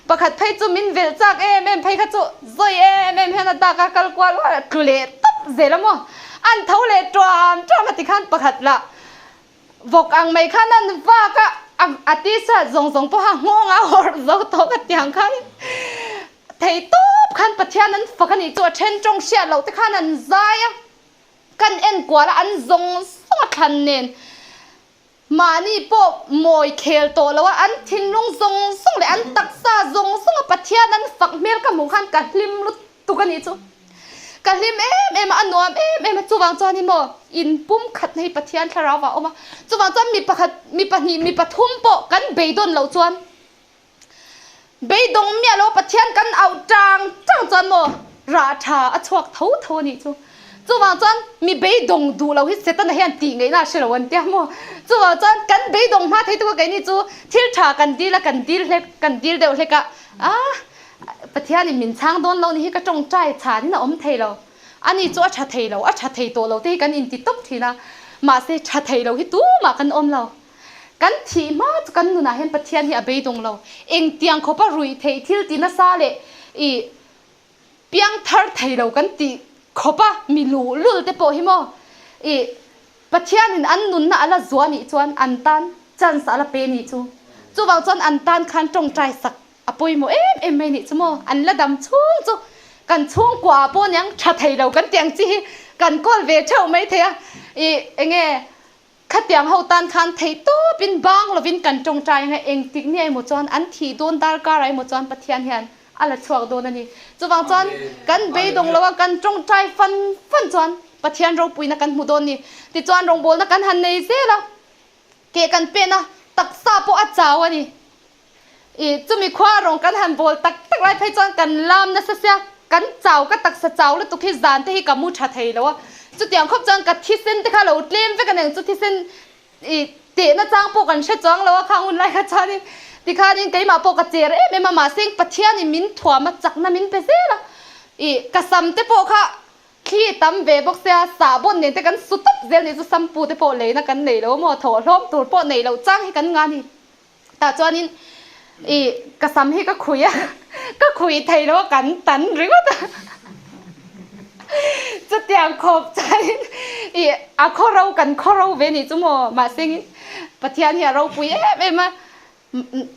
pakhat phai chu min vel chak em phai kha chu zoi em hena da ka kal kwal wa klule top zelamo an thole tram ati khan pakhat la vok ang mai khan an wa ka ati sa zong po ha ngonga hor zo to ka tiang khan thei top khan pathian an fakani chu then trong sia lo te khan an zaya kan en kwala an zong song than nen mani po moi khel to lawa an thinlung zong song le an taksa zong song pathian an fak mel ka mu khan ka hlim lut tu kan ni chu ka hlim em anuam em chuwang chaw ni mo in pum khat nei pathian tharawa oma chuwang chaw mi pakhat mi pahni mi pathum po kan beidon lo chuan beidong mi alo pathian kan au tang chuan mo ra tha a chuak tho ni chu chuwang chuan mi beidong du lo hi setan hian ti ngei na shelo an tia mo chuwang chuan kan beidong ma thei tu ka ni chu thil tha kan dil deuh hleka pathian ni min chang don lo ni hi ka tong trai cha ni na om thei lo ani chu a tha thei to lo te kan in ti top thina ma se tha thei lo hi tu ma kan om lo kan thi ma chu kan nu na hen pathian hi a beidong lo eng tiang khopa rui thei thil ti na sa le i piang thar thei lo kan ti khopa mi lul te po hi mo i pathian in an nun na ala zuani chuan an tan chan sa ala pe ni chu chuwang chuan an tan khan tong trai sak apoi mo em mai ni chu mo an la dam chung chu kan chung kwa po nyang tha thei lo kan tiang chi kan kol ve theu mai thea i enge khatiang ho tan khan thei to pin bang lovin kan tong trai nga eng tik ni mo chuan an thi don dar ka rai mo chuan pathian hian ala chuak don ani chuwang chuan kan beidong lawa kan tong trai fan chuan pathian ro puina kan mu don ni ti chuan rong bol na kan han nei zela ke kan pe na taksa po a chaw ani i chumi khwa rong kan han bol tak lai phai chuan kan lam na sa sia kan chaw ka taksa chaw lu tu khi zan te hi ka mu tha thei lawa chu tiang khop chuan ka thi sen te kha lo tlem ve kan eng chu thi sen i te na chang po kan she chang lawa khangun lai kha chani ti kha nin keima po ka cher ma sing pathian ni min thwa ma chak na min pe zela i ka sam te po kha khi tam ve bok sia sabon ne te kan sutap zel ni chu sampu te po le na kan nei lo mo tho hlom tur po nei lo chang hi kan nga ni ta chuanin i ka sam hi ka khui thei lo kan tan riwa ta chu tiang khop chain i a khorau kan khorau ve ni chu mo ma sing pathian hi ro pui ma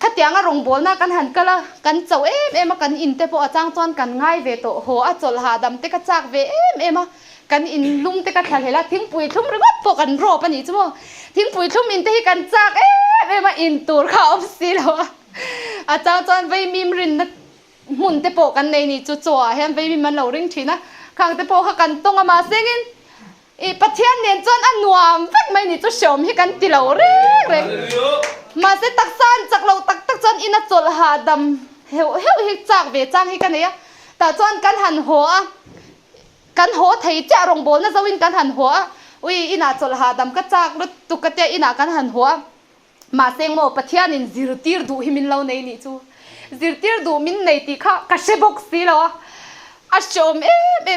khatiang a rong bol na kan han kala kan chau em kan in te po achang chuan kan ngai ve to ho a chol ha dam te ka chak ve em kan in lum te ka thal hela thing pui thum ringot po kan ro pa ni chumo thing pui thum in te hi kan chak em in tur kha om si lo a chang chuan vei mim rin na mun te po kan nei ni chu chwa hen vei mi man lo ring thina khang te po kha kan tong ama sengin i pathian nen chuan anuam vek mai ni chu shom hi kan ti lo re ma se taksan chaklo tak chuan ina chol ha dam heu hi chak ve chang hi kan ya ta chuan kan han ho a kan ho thei cha rong bol na zawin kan han ho a ui ina chol ha dam ka chak lu tu ka te ina kan han ho a ma seng mo pathian in zirtir du hi min lo nei ni chu zirtir du min nei ti kha ka she box si lo a shom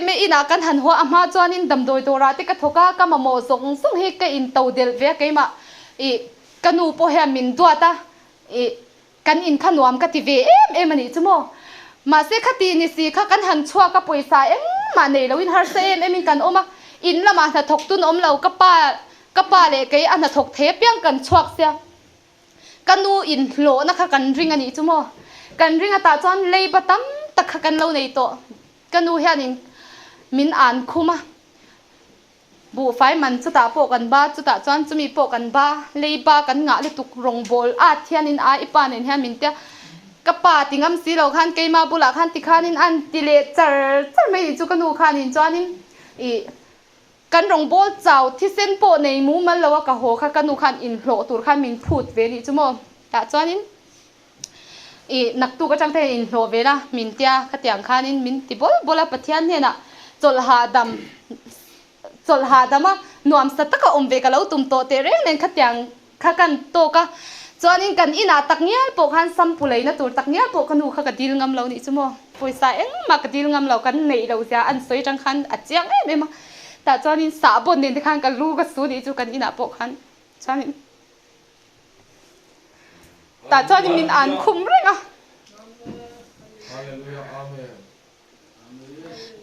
me ina kan han ho ama chuan in dam doi dora te ka thoka ka ma mo zong sung hi ka in to del ve keima i kanu po he min duata e kan in khanuam ka ti ve em ani chumo mà sẽ khát tiền thì gì khát cắn hàng chua các bồi xài em mà này lâu in har se em in cần ôm à in là mà thọc tuôn ôm lâu các ba lệ cái anh thọc thế biang cần chuak xe cần nu in lỗ na khát cần ring anh ý chú mò cần ring à ta chọn lấy bắt tắm tắc khát cần lâu này to cần nu hiện in min an khuma bu phái mình chú ta bộ cần ba chú ta chọn chú mi bộ cần ba lấy ba cần ngã lấy tục rong bol à thiên in ai ipan in hiện min tia các bà tiếng âm xí lâu khan cây ma bu lạc khan tì khan in ăn tì lệ char mấy chú cần nu khan in chọn in ýกันรองโบเจ้าที่เส้นโปในมูมันแล้วว่ากะโหค่ะกันนูคันอินโผล่ตัวคันมินพูดเวลีจุโมแต่จอนินอีนักตูก็จังเทอินโผล่เวล่ะมินเตียขัดอย่างคันนินมินติบลาปะเทียนเนี่ยน่ะจลหาดำอ่ะนวมสตักก็อมเวกะแล้วตุ่มโตเตเร่งเนี่ยขัดอย่างขักันโตก็จอนินกันอินาตักเงี้ยโปคันซัมปุเลยนะตัวตักเงี้ยโปกันนูค่ะกะดีลงำเรานี่จุโมป่วยสายเอ็งมากะดีลงำเรากันในเราเสียอันสวยจังคันอัดเจียงเอ้ยมาแต่จอนินสาบนเดินที่ข้างกันลูกก็สู้ดีจูกันอินาปกคันจอนินแต่จอนินมินอ่านคุ้มเรื่องอ่ะ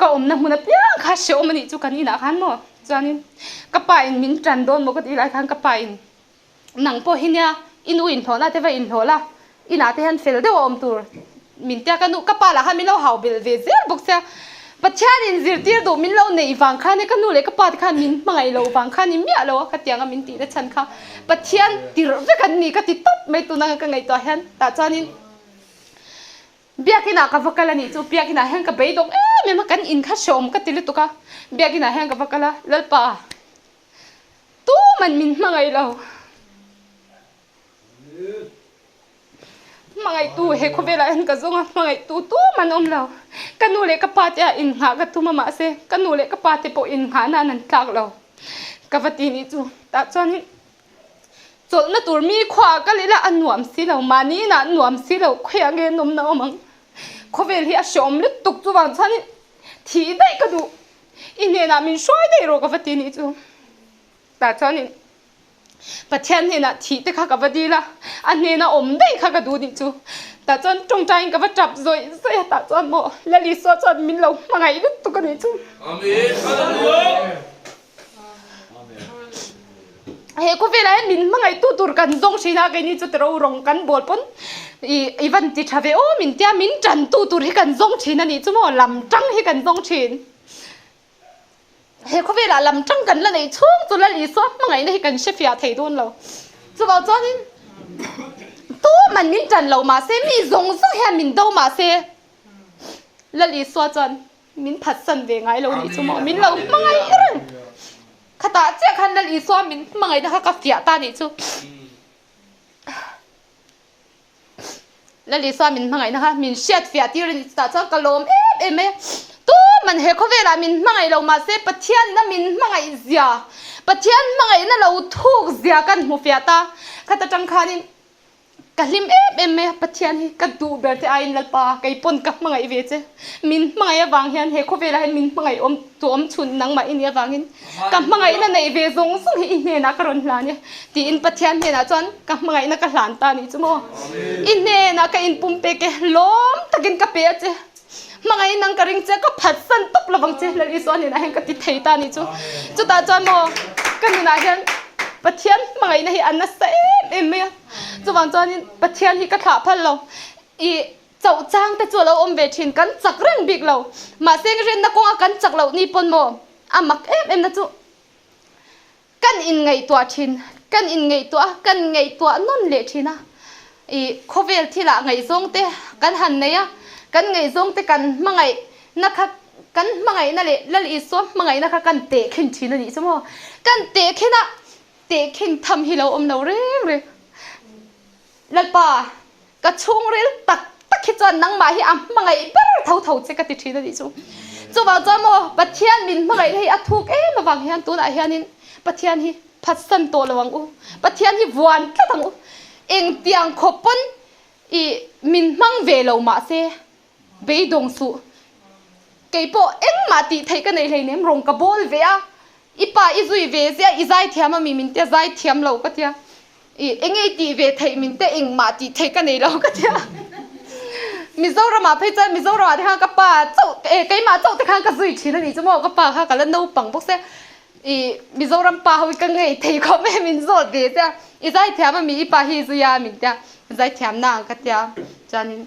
ก็อมน้ำมันเปียกข้าเชียวมันนี่จูกันอินาคันหมดจอนินกระป๋ายมินจันโดนบอกกันอีหลายครั้งกระป๋ายหนังโปหินเนี่ยอินูอินโถน่าจะว่าอินโถละอินาเทียนเฟลเดวอมตัวมินเตียกันนุกระป๋าละฮะมินเราหาวเบลเวเซลบอกเสียปัจจัยอินซิร์ตีร์ดูมินเราในฟังข้านี่ก็นู่นเลยก็ปาดข้ามินมังไงเราฟังข้านี่เมียเราก็เตียงมินตีได้ฉันข้าปัจจัยตีร์จะกันนี่ก็ติดต๊บไม่ตัวนั่งกันไงตัวเห็นแต่จอนินเบียกินากับฟักกะลานี่จูเบียกินาเห็นกับใบดงไม่มากันอินข้าชมก็ติดเลยตัวข้าเบียกินาเห็นกับฟักกะลาแล้วป่าตู้มันมินมังไงเรามังไงตู้เฮคุเวลาเห็นกับจงมังไงตู้มันอมเรากันนูเล็กกับปาเจอินหากับทุ่มมาเสกันนูเล็กกับปาเจโปอินหานันทักเรากับวัตีนี้จูแต่จนนี้จนน่ะตัวมีขวาก็เลยละอันหนวมสิเรามานี่นะหนวมสิเราขวางเงินนมน้องมังคุเวลีอาชมเลยตุกจูวันฉันทีได้ก็ดูอินเนน่ะมินช่วยได้รู้กับวัตีนี้จูแต่จนนี้ปัจจัยนี่นะทีแต่ข้ากับดีละอันนี้นะอมได้ข้าก็ดูนี่จูแต่จนจงใจกับว่าจับซอยเสียแต่จนโมและลิซจนมินเรามาไงลุกตุกันนี่จูอาเมนฮาเลลูยาเฮ้กูเวลามินมาไงตัวกันจงชีนากันนี่จูแต่เราร้องกันบอลปนอีวันที่ชาเวโอมินเตียมินจันตัวให้กันจงชีนั่นนี่จูโมลำจังให้กันจงชีเฮ้เขาเวลาลำจังกันแล้วในช่วงจุดละลิซมาไงนี่กันเชฟยาไทยโดนเราจูบอกจอนี่ตัวมันมินจันเรามาเซมีจงสังเห็นมินโดมาเซละลิซจนมินพัดสันเวงไงเรานี่จูโมมินเรามาไงเรื่องขตาเจ้าคันละลิซมินมาไงนะคะกับเฟียตานี่จูละลิซมินมาไงนะคะมินเชียดเฟียที่เราตาจ้ากะโลมเอ็มตัวมันเฮเขาเวลามินมาไงเรามาเซปะเทียนนั่นมินมาไงเสียปะเทียนมาไงนั่นเราทุกเสียกันหัวเฟียตาข้าตาจังคานินกัลิมเอ็มปะเทียนกัดดูเบลต์ไอน์ลปาไก่ปนกับมาไงเวเจมินมาไงวางเฮียนเฮเขาเวลาเห็นมินมาไงอมตัวอมชุนนังมาอินเนียวางเห็นกับมาไงนั่นในเวซงส่งอินเนนักรอนลานี่ตีอินปะเทียนเฮนะจอนกับมาไงนักหลานตานี่จุโมอินเนนักอินปุ่มเปกล้มตะกินกับเปเจมาไงนังกระริงเจ้าก็ผัดสันตบระวังเจ้าเลยอีส่วนนี่นะเห็นกับติดไทยตานี่จูตาจอนโมกันนี่นะเห็นปะเทียนมาไงนะเห็นอันนั้นเอ็มเนี่ยจูวังจอนนี่ปะเทียนที่กระถาพันเราอีเจ้าจ้างแต่จัวเราอมเวทินกันจักเรื่องบิ๊กเรามาเซ็งเรียนนักกงกันจักเรานี่ปนโมอามักเอ็มนะจูกันอินไงตัวทินกันอินไงตัวกันไงตัวนนเละทินะอีโคเวลที่ละไงซงเตกันหันเนี่ยกันไงซงแต่กันมาไงนะคะกันมาไงนั่นแหละแล้วอีส่วนมาไงนะคะกันเตะขึ้นทีนั่นนี่ใช่ไหมกันเตะขึ้นนะเตะขึ้นทำให้เราอมเราเร่งเลยแล้วป่ากระชุ่งเร่งตักคิดจนนั่งมาให้มาไงเบ้อเท่าเจ๊กันติดทีนั่นนี่จูว่าจอมปัจเจียนมินมาไงให้อัทุกระวังเฮียนตัวไหนเฮียนินปัจเจียนที่พัดสันตัวระวังปัจเจียนที่หวานแค่ทั้งเองเตียงขบปนอีมินมั่งเวลามาเซเบยดงสุเกี่ยปอเอ็งมาตีไทยกันในเลยเนี่ยรงกระโบลเวียอีป้าอีจุยเวียเสียอีใจเทียมมีมินเตใจเทียมเราก็เทียเอ็งไอตีเวียไทยมินเตเอ็งมาตีไทยกันในเราก็เทีย มิโซรามาเพจันมิโซราที่ข้างกับป่าเจ้าไก่มาเจ้าที่ข้างกับซุยชินนี่จะมองกับป่าข้างกับเล่นนูปังพวกเสียมิโซรัมป่าเขากันไงเที่ยวแม่มิโซเดียจ้ะอีใจแถมมันมีป่าฮิซุยามิจ้ะใจแถมนางกัจ้ะจานิน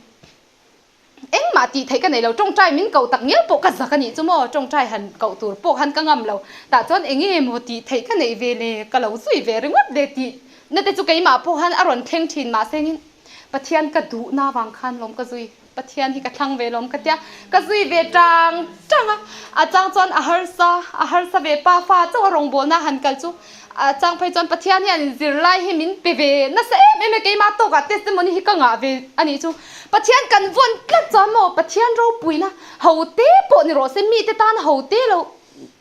เอ็งมาตีไทยกันไหนเราจงใจมินเก่าตักเนี้ยปกติกันนี่จะมองจงใจหันเก่าตัวปกหันกังงำเราแต่จนเอ็งเอ็มตีไทยกันไหนเวเล่ก็เราซุยเวริงวัดเดตีนั่นแต่จุกไก่มาปกหันอารมณ์เท่งชินมาเซงินปะเทียนกระดูหน้าวางคันลมกระซุยปะเทียนที่กระทั่งเวลมกระเดียกระซุยเวจังอ่ะอาจารย์จวนอาหารซาเวป้าฟ้าเจ้ารงโบน่าหันกันจูอาจารย์ไปจวนปะเทียนเนี่ยจิไลให้มินเปเวนั่นเองไม่เกี่ยมาตกอ่ะเทสต์มันนี่ก็งาเวอันนี้จูปะเทียนกันวนกัดจวนโมปะเทียนเราปุยนะเขาเตะปนโรเซมีเตตานเขาเตะเรา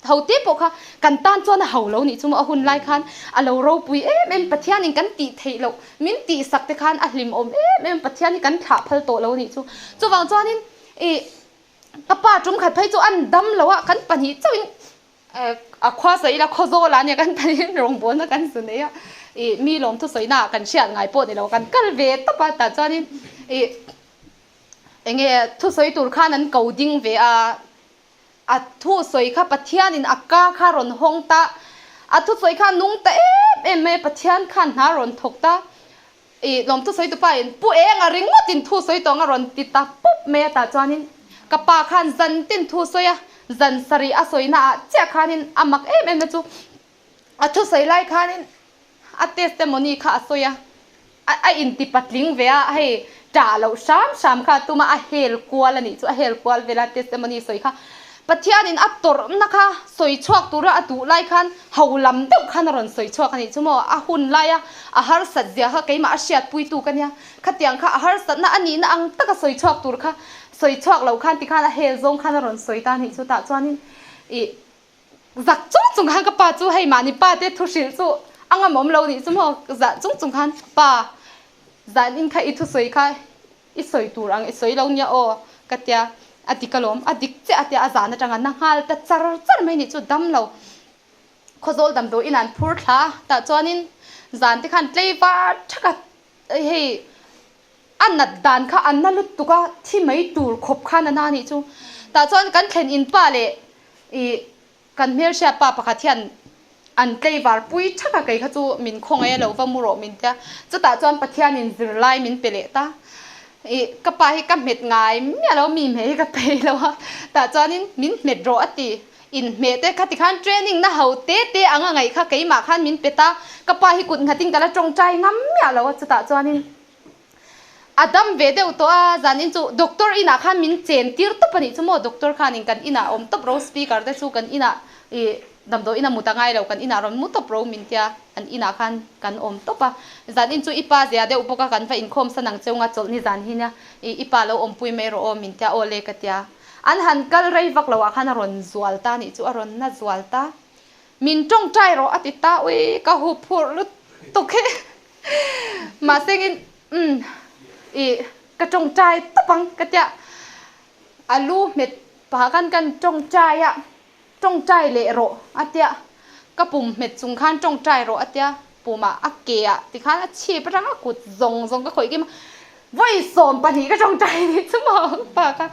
เขาเตะปกค่ะกันตานจวนเขาเรานี่จูมาหุ่นไล่คันอ่ะเราปุยเอ็มปะเทียนนี่กันตีเทเรามินตีสักเตคันอ่ะลิมอมเอ็มปะเทียนนี่กันถาพัลโตเรานี่จูวางจวนนี่กระป๋าจุ่มขัดไพ่จูอันดำแล้วอ่ะกันปันนี้เจ้าควาใส่ละโคโซลาเนี่ยกันปันนี้โรงบนนะกันสุดเนี่ยมีลมทุสอยหน้ากันเชียดไงปวดเนี่ยเรากันกัลเวตตะปะแต่จวนนี่เงี้ยทุสอยตูร์ข้านั้นเกาดิ้งเวทุสอยข้าปะเทียนินอากาข้ารอนหงตาทุสอยข้านุ่งตาเมปะเทียนข้านหารอนทกตาลมทุสอยตุไปผู้เองริงว่าตินทุสอยตองอรอนติตาปุ๊บเมตาจวนนี่กับปาขันจันตินทุสอยจันสรีอสอยน่าเจ้าขันินอามักเมจูทุสอยไล่ขันินเทสเตมอนีข้าสอยอินติปัดลิงเวียให้จ่าเราชามค่ะตัวมาเฮลกัวละนี่จูเฮลกัวเวลาเทสเตมอนีสอยค่ะปัทยานินตรนะคะสอยชวกตัวระตุไล่ขันเฮาลำเด็กขันรอนสอยชวกนี่จูโมหุ่นไล่อาหารสัตว์เดียค่ะไก่มาเชียดปุยตูกันเนี่ยขัดยังค่ะอาหารสัตว์น่ะอันนี้น่ะอังตะก็สอยชวกตัวค่ะสอยชวกเราขันที่ขันเฮลซงขันรอนสอยตานี่จูตาจวนนี่จักจุงขันกับป้าจูให้มานี่ป้าเด็ดทุสิลจูอังมอมเรานี่จูโมจักจุงขันป้าจันอินค่ะอีทุสอยค่ะอีสอยตัวอังอีสอยเราเนี่ยโอ้กัดยาอดีกลมอดีกเจ้าที่อาจารย์จังงันนังฮัลแต่จาร์ไม่นี่จุดดำเราขโซลดำตัวอินันพูดละแต่จวนนี้จานที่ขันเลี้ยวชักเฮ้ยอันนัดดานค่ะอันนั่นลุตุกะที่ไม่ตูขบขันนั่นนี่จูแต่จวนกันเห็นอินป้าเลยกันเมียเชียป้าปะขัดเทียนอันเลี้ยวปุยชักกันเขาจูมินคงไอ้เราว่ามุโรมินเจ้าจะแต่จวนปะเทียนอินจิไลมินเปเลต้ากระป๋าให้กับเม็ดง่ายเมื่อเรามีเม็ดกับไปแล้วแต่ตอนนี้มินเม็ดรอตีอินเม็ดแต่ขัดที่ขันเทรนนิ่งนะเขาเตะอังไงค่ะไก่มาขันมินเปตากระป๋าให้กุนขัดทิ้งแต่ละจงใจงั้มเมื่อเราจะแต่ตอนนี้อาดัมเวเดอตัวจานินจูด็อกเตอร์อินาขันมินเจนตีร์ตุปนิจูโมด็อกเตอร์ขันอินกันอินาอมตุปโรสปีการ์ได้สู้กันอินาดำโดอินามุตังไงเรากันอินารอนมุตโปรมินเตียอันอินาคันกันอมตบปะจานอินจูอีปาเสียเดอุปการกันไฟอินคมสนังเจ้างัดจลนิจานหินะอีปาเราอมปุยเมโรอมินเตียโอเลกเตียอันหันกัลไรวักเราขันรอนจวลตานี่จูอรอนนัดจวลตามินจงใจรออติตาอุยกะหูพูดลุตุกเฮมาเซงินกระจงใจตบังกะเตียอาลูเม็ดปากันจงใจอะจงใจเละโรอัตเตียกระปุ่มเม็ดสุงขันจงใจโรอัตเตียปูมาอักเกียติขันชีพรังกุดซงก็ข่อยกิมไว้สมปนีก็จงใจนี่สมองปากค่ะ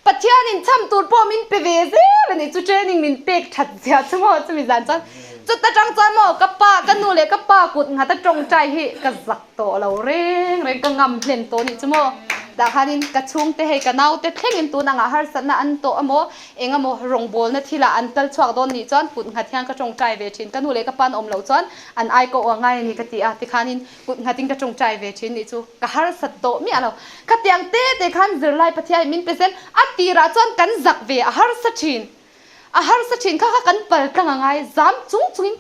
ปัจเจียนินช่ำตูดพ่อมินเปเวเซ่เลยนี่จุเจนิงมินเปกชัดเสียสมองจะมีจานจันจุดตะจังจันหมอกระป้ากันนูเล็กกระป้ากุดหาตะจงใจให้กระสักโตเราเร่งกระงำเล่นโตนี่สมองแต่ขันินกระชุ่งเตะให้กระนาวเตะเข่งอินตัวนางอาหารสันนะอันโตอโมเองอโมรงโบลนะทีละอันเตลชวกโดนนี่จอนกุดหัดยังกระจงใจเวชินกันนูเล็กกระปันอมเหลาจอนอันไอโกว่าไงนี่กะติอาติขันินกุดหัดยังกระจงใจเวชินนี่จูกระหารสัตโตมีอะไรขัดยังเตะเตะขันจิรไลปะเทียมินเปเซนอัตตีราจอนกันจักเวอาหารสัชินข้ากันเปิดตั้งไงจามจุง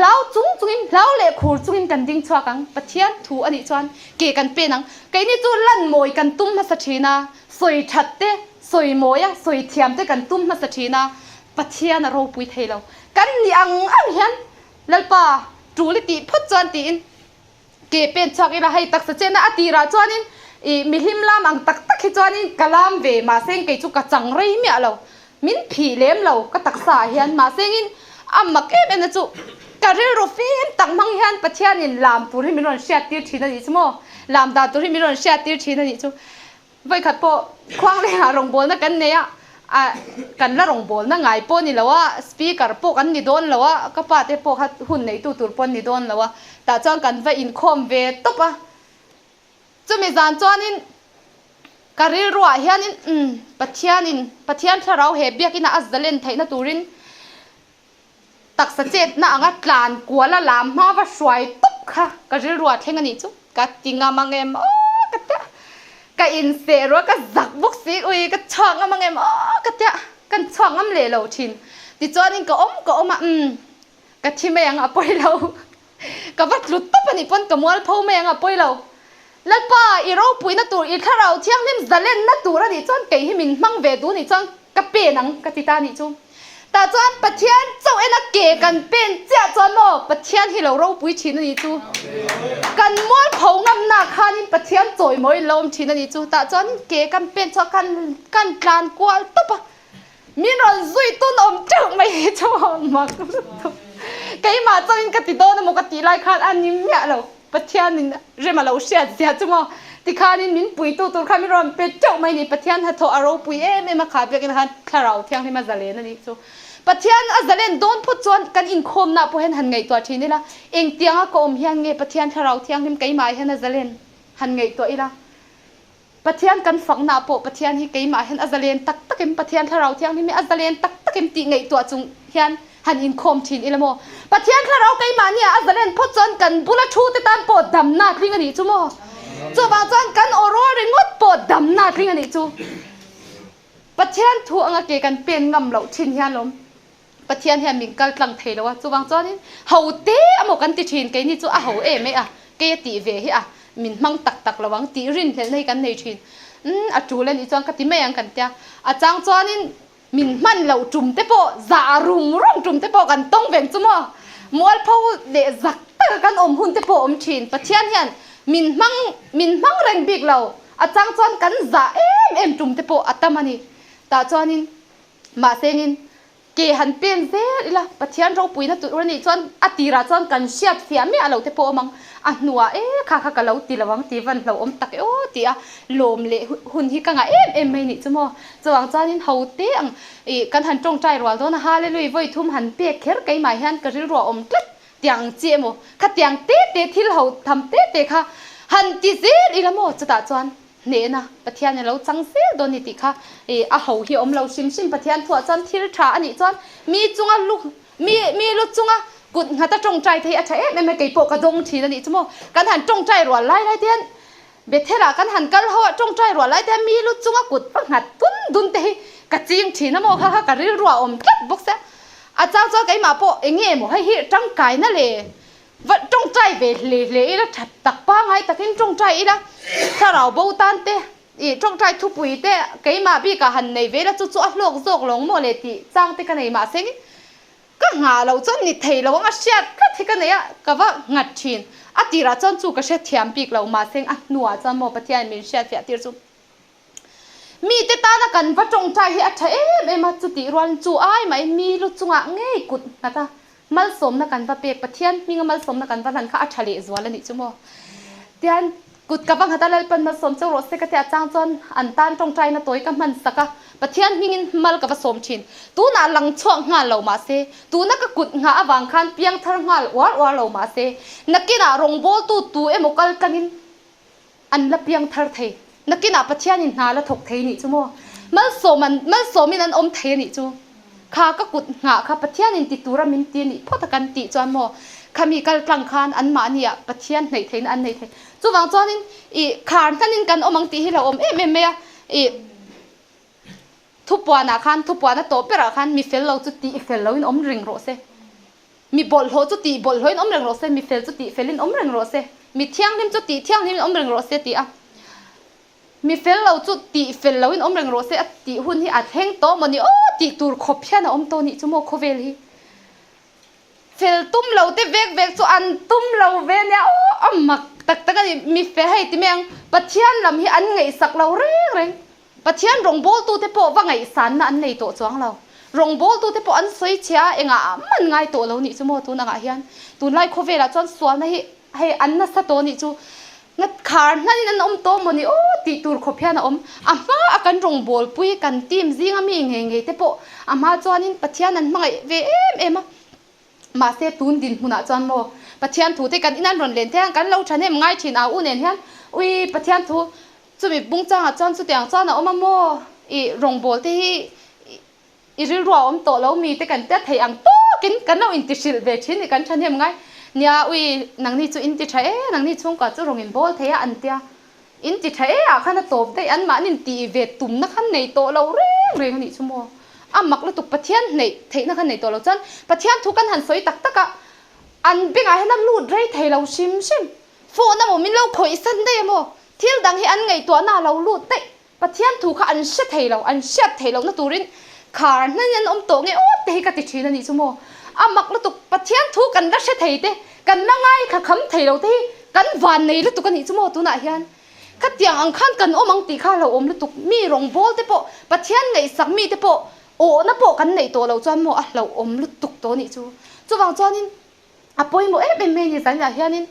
เล่าจุงเล่าเละขูดจุงกันดิ้งชัวกังปะเทียนถูอันนี้จวนเกกันเป็นนังไก่นี่จูลั่นมวยกันตุ้มมาสัชีนาสวยชัดเตสวยมวยสวยเทียมเตกันตุ้มมาสัชีนาปะเทียนเราปุยเทเรากันนี่อังเห็นแล้วป่าจูลิติพุทธจวนตีนเกเป็นชักอีละให้ตักสเจนะอตีราจวนินมีหิมลามอังตักให้จวนินกะลามเวมาเซงไก่จุกะจังไรเมียเรามินผีเลี้ยมเราก็ตักสาเฮียนมาเซงินอัมมาเก็บเป็นจุกะเรโรฟินตังมังเฮียนปะเทียนินลามตุริมิรอนเชียตีร์ทีนั่นนี่ใช่ไหมลามดาตุริมิรอนเชียตีร์ทีนั่นนี่จู ไว้ขัดโปคว้างเลยหารองบอลนะกันเนี่ยกันละรองบอลนะไงโปนี่แล้วว่าสปีกเกอร์โปกันนี่โดนแล้วว่าก็ป้าเตโปขัดหุ่นในตู้ปนนี่โดนแล้วว่าแต่จอนกันไว้อินคอมเวตบอ่ะจะมีจานจอนินการีรัวเฮียนินปัทยานินปัทยาถ้าเราเห็บเบียกินอัศเล่นไทยนะตูรินตักสเจ็ดนะงั้นกลานกัวละลามมาว่าสวยตุ๊บค่ะการีรัวเท่งอันนี้จุกัดจิงามังเอ็มกัดเตะกัอินเซรัวกัจักบุกซีอุยกัช่องมังเอ็มกัดเตะกันช่องเลเหลาชินดิจอนินก็อมกัดที่ไม่ยังอ่ะปอยเรากับวัดลุดตุ๊บอันนี้ปนกับมัวพ่อไม่ยังอ่ะปอยเราแล้วป้าอีเราปุยนัตัวอีข้าเราเที่ยงนิ่มจะเล่นนัตัวแล้วนี่จอนเกี่ยให้มินมั่งเวดูนี่จอนกระเปนังกระติตานี่จุแต่จอนปะเทียนเจ้าเอ็นเกี่ยกันเป็นเจ้าจอนโมปะเทียนที่เราปุยชินนี่จูกันม้วนเผางำหนักขานี่ปะเทียนจ่อยมวยลมชินนี่จูแต่จอนเกี่ยกันเป็นชอกันการกวาดตุ๊บมีรอนซุยตุ้นอมจึงไม่ชอบมากไก่มาจอนกติโดนมกติไล่ขาดอันนี้เนี่ยเราปัทยานินเรื่องมาเราเสียเสียจังว่าที่ข้านินมินปุยตัวข้าไม่รอมเป็นเจ้าไม่นี่ปัทยานฮัทโตอารปุยไม่มาขาดเพียงฮัทข้าเราเที่ยงที่มาจะเล่นนั่นนี่จูปัทยานอาจะเล่นโดนพูดจวนกันอินคมนะพอเห็นหันไงตัวทีนี่ละเองเตียงก็อมเฮียงไงปัทยานข้าเราเที่ยงที่ไก่มาเห็นอาจะเล่นหันไงตัวอีละปัทยานกันฝังหน้าโปปัทยานที่ไก่มาเห็นอาจะเล่นตักเอ็มปัทยานข้าเราเที่ยงที่ไม่อาจะเล่นตักเอ็มตีไงตัวจุงเฮียนหันอินคมชินอีละโมปัทยานข้าเราไกมาเนี่ยอาจจะเล่นพูดจนกันบุรชูติตานปวดดำหน้าคลิ้งอันนี้จูโมจูบางจนกันโอโรริงดปวดดำหน้าคลิ้งอันนี้จูปัทยานทัวงเกกันเปลี่ยนงำเหล่าชินเฮียนลมปัทยานเฮียนมิงกัลกลังเทแล้วว่าจูบางจนนี่เฮาเตะอโมกันติชินไกนี่จูอ่ะเฮาไม่อ่ะเกยตีเวฮิอ่ะมินมังตักระวังตีรินในกันในชินอ่ะจูเล่นอีจอนกติไม่ยังกันเตียอ่ะจางจอนี่มินมันเราจุ่มเตปอจารุงร่องจุ่มเตปอกันต้องเว้นจุ่มมัวพอเดจักตะกันอมหุ่นเตปอมชินปะเทียนเฮียนมินมังแรงบิกเราอาจารย์จอนกันจาเอ็มจุ่มเตปออัตมานี่ตาจอนินมาเซนินเกหันเป็นเซอีละปะเทียนเราปุยนะตุรนี่จอนอติราจอนกันเชียดเสียไม่เอาเราเตปอมังอันนัวข้ากันเราตีระวังตีวันเราอมตักตีอะลมเละหุ่นที่กังเอ็มไม่นี่จุ่มจะวางจานินเฮาเตียงกันหันจงใจรัวโดนฮาเลลุยไว้ทุ่มหันเปียกเข็รไกมาหันกระริรัวอมตัดเตียงเจียมข้าเตียงเตะที่เราทำเตะค่ะหันตีเสียอีละโมจะตาจวนเน่นะปะเทียนเราจังเสียโดนนิติค่ะเฮาที่อมเราชิมปะเทียนถั่วจวนที่ริชาอันนี้จวนมีจุงลูกมีลูกจุงกุดหัดจงใจที่อาชัยไม่ไก่โปกระดงทีนั่นนี่จุโมกันหันจงใจรัวไล่เตียนเบเทระกันหันกันหัวจงใจรัวไล่เตียนมีลูกจุงกุดปังหัดดุนเตะกะจิงทีนะโมค่ะกะริรัวอมตัดบุกเสอาจารย์จะไก่มาโปเองเงี้ยโมให้ฮิจังไก่นั่นเลยว่าจงใจเบเลยแล้วถัดตักป้างให้ตักหินจงใจอีละถ้าเราบูตันเตะจงใจทุบปุยเตะไก่มาพี่กะหันในเวลาจู่ๆโลกโจกหลงโมเลติจังเตะกันในมาเซ็งก็หาเราจนนิเทเราว่าเสียก็ที่กันเนี่ยก็ว่างัดชินอติราจนจู่ก็เสียเทียมปีกเรามาเซ็งหนัวจนโมปะเทียนมีเสียเสียตีจู่มีแต่ตาหน้ากันว่าจงใจให้อัจฉริยะมาจุติรวนจู่อ้ายไหมมีลุจุงะง่ายกุดนะตามัลสมนักกันว่าเปียกปะเทียนมีเงินมัลสมนักกันว่านันข้าอัจฉริยะจวนแล้วนี่จู่โมเทียนกุดกับบังหัตถ์เลยเป็นมัลสมเจ้ารถเสกเตียจางจนอันตันจงใจนะตัวกับมันสักปะเทียนมีเงินมัลกับผสมชินตูน่าหลังช่วงงานเรามาเซตูนักกุดงาบางคันเพียงทางงานว่าเรามาเซนักกินอารงโบตูเอโมกัลกันินอันละเพียงทางเทนักกินอาปะเทียนินนาละถกเทนี่จู่โมมันโสมินันอมเทนี่จู่ข้าก็กุดงาข้าปะเทียนินติตูระมินตีนี่พอตะกันติจวนโมข้ามีกัลกลางคานอันมาเนี่ยปะเทียนไหนเทนอันไหนเทจู่วางจอนินขานท่านินกันอมังตีให้เราทุบปวานาคันทุบปวานาโตเปราคันมีเฟลเราจุดตีเฟลเราอินอมริงโรเซมีบอลโหจุดตีบอลโหอินอมริงโรเซมีเฟลจุดตีเฟลินอมริงโรเซมีเที่ยงนิมจุดตีเที่ยงนิมอมริงโรเซตีอะมีเฟลเราจุดตีเฟลเราอินอมริงโรเซตีหุ่นที่อัดแห้งโตมันนี่ตีตูร์ขบเพี้ยนอมโตนี่ชั่วโมงโคเวลีเฟลตุ้มเราเตเวกจุอันตุ้มเราเวเนี่ยมักตักกันมีเฟลให้ติเมียงปัจเจียนลำที่อันไงสักเราเร่งปะเทียนรงโบลตูเตปว่าไงสันอันในตัวจวงเรารงโบลตูเตปอันสวยเชียเองมันไงตัวเรานี่ชั่วโมงตัวนักเฮียนตัวไล่โควิดละจนสวนให้อันนั้นสัตว์ตัวนี่จู งัดขานั่นนั่นโตมันนี่โอ้ตีตูร์ขบเพียนะอามาอากันรงบอลปุยกันทีมซิงอามีเงยเตปออามาจวนนินปัทยานันมังเวเอ็มมาเสตูนดินหุนาจวนโมปัทยานถูเตกันอินันรอนเลนเทียงกันเราฉันเอ็มง่ายชินเอาอุเนนเฮียนอุ้ยปัทยานถูจะมีบุ้งจ้างจวนสุดอย่างจวนนะมาโมอีรงบอลที่อีริรัวโตเรามีเตกันเตะไทยอังโตกินกันเราอินทิชิลเวชินกันฉันเอ็มง่ายเนี่ยอุ้ยนังนี่จูอินติใช้นังนี่ช่วงก็จูรงอินบอลเทียอันเตียอินติใช้อะขันตบได้อันมานินตีเวทตุ่มนักขันในโตเราเร่งนี่ชั่วโมงมักเราตุกปะเทียนในเทนักขันในโตเราจันปะเทียนทุกันหันสวยตักกะอันเป็นไงให้น้ำลูดไรเทเราชิมโฟน้ำมินเราคอยสันได้โมเที่ยวดังให้อันไงตัวหน้าเราลูดเตะปะเทียนทุกอันเช็ดเทเราอันเช็ดเทเราหน้าตูรินขานั่นยันโตไงโอ้เตะกติชีนั่นนี่ชั่วโมงมักเราตุกปะเทียนทุกันรักเช็ดเทเตกันนั่งไงข้าคำเทเราที่กันวันในฤดูกันนี้ชั่วโมงตัวไหนยันขัดอย่างอังคันกันมังตีข้าเราฤดูมีรองโบลเตปะปะเทียนในสักมีเตปะโอ้น่ะปะกันในตัวเราจวนโมเราฤดูตัวนี้จู่วางจวนนินปอยโมเป็นเมนี่สัญญาเฮียนิน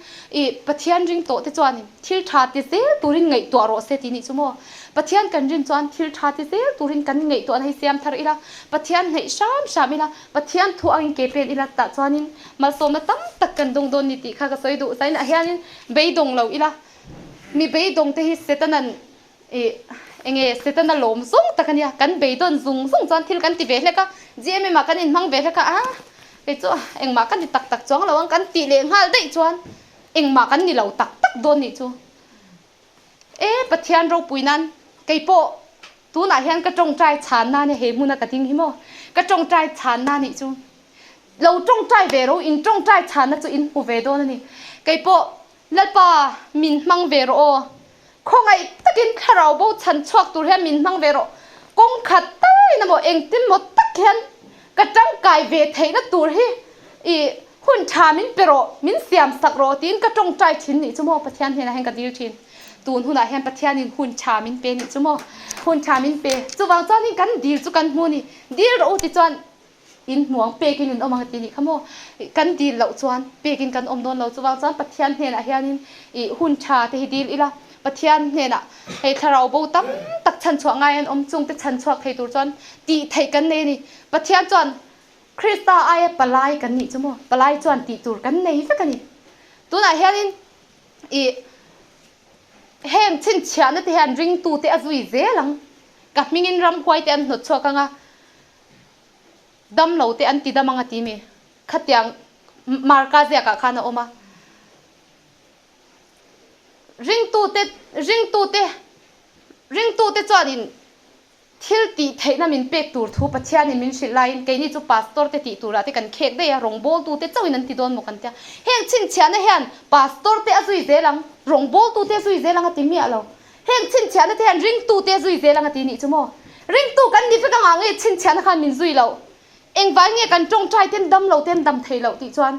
ปะเทียนริงโตเตจวนนินทิลชาติเซตูรินไงตัวโรเซตินี่ชั่วโมงปะเทียนกันริมจวนทิลชาติเซตูรินกันไงตัวให้เสียมทาร์อีละปะเทียนให้ชามอีละปะเทียนทัวอังเกเป็นอีละตาจวนนินมาสมมาตั้มตักกันดงโดนนิติข้าก็สวยดูสัญญาเฮียนินเบยดงเราอีละมีเบยดงเตหิเซตันันเองเซตันลมซุงตะกันยากันเบยดนซุงจวนทิลกันติเวเลกะเจไม่มากันอินมังเวเลกะไปจ้ะเอ็งมากันที่ตักจ้องเรากันตีเลี้ยงหาได้จวนเอ็งมากันนี่เราตักโดนนี่จูปะเทียนเราปุ๋ยนั้นไก่โปตัวไหนเห็นกระจงใจชานนาเนี่ยเห็นมุนักติ้งหิมกระจงใจชานนานี่จูเราจงใจเวโรอินจงใจชานนะจูอินหูเวโดนั่นนี่ไก่โปลัดป่ามินมังเวโรคงไอ้ตะกินข้าวโบฉันชอบตัวเห็นมินมังเวโรกงขัดใต้นะโมเอ็งติ้มหมดตะเขียนกระจังกายเวทให้นะตัวที่หุ่นชามินเปโรมินเสียมสักโรตีนกระจงใจชินนี่ชั่วโมงปะเทียนเห็นอะไรกันดีชินตูนหุ่นอะไรเห็นปะเทียนนี่หุ่นชามินเปนี่ชั่วโมงหุ่นชามินเปจู่วางจอนนี่กันดีจู่กันมูนี่ดีเราติจวนอินหวงเปกินอมมาตีนี่ขโมกันดีเราจวนเปกินกันอมโดนเราจู่วางจอนปะเทียนเห็นอะไรนี่หุ่นชาที่ดีอีละปะเทียนเนี่ยนะให้ทาราโบตั้มตักชันชัวง่ายอันจุงตักชันชัวให้ตัวจวนตีไทยกันเนี่ยนี่ปะเทียนจวนคริสตาไอ้ปลายกันนี่ชั่วโมงปลายจวนตีตัวกันเนี่ยสักกันนี่ตัวไหนเห็นเห็นชิ้นเชียนที่เห็นริงตูเตอจุยเจลังกับมิงินรำควายเตอันหนดชัวกังอ่ะดำเหลาเตอันตีดำมังตีมีขัดยังมาร์กาเซียกับข้านะออกมาริงตูเตจวนอินทิลตีไทยน่ะมินเป็กตูร์ทูปัจจัยนี่มินสิไลน์แกนี่จูพาสตอร์เตตีตูร์ละที่กันเค้กได้ยารองโบลตูเตเจ้าอินันติโดนหมกันเตียเฮงชินเชียนเนี่ยเฮนพาสตอร์เตอจุยเจลังรองโบลตูเตจุยเจลังติมีอะไรเฮงชินเชียนเนี่ยเฮนริงตูเตจุยเจลังตินี่ชั่วโมงริงตูกันนี่ฟิกังอ่างเอชินเชียนนะคะมินจุยเราเอ็งวันเงี้ยกันจงใจเต้นดำเราเต้นดำไทยเราติจวน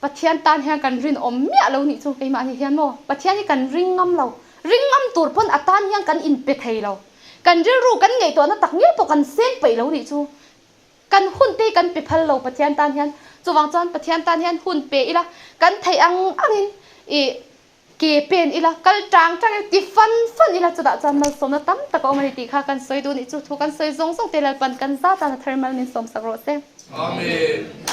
ปัจจัยตานเฮงกันริงอมเมียเรานี่จูไอ้มาที่เฮนโมปัจจัยนี่กันริงงำเราริงงำตูร์พ่นอัตานยังกันอินเป็ดไทยเรากันเรื่องรู้กันไงตัวนั้นตักเงี้ยพวกกันเส้นไปแล้วนี่จูกันหุ่นตีกันไปพันเราปะเทียนตานเฮียนจูวางจอนปะเทียนตานเฮียนหุ่นเปอีละกันไทยอังอินเกเป็นอีละกันจางตีฟันอีละจุดจานมาสมตั้มตะกอมาตีข้ากันสวยดูนี่จูทุกันสวยทรงเตลันปันกันซาตานเทอร์มาลินสมสักโรเซอาเมน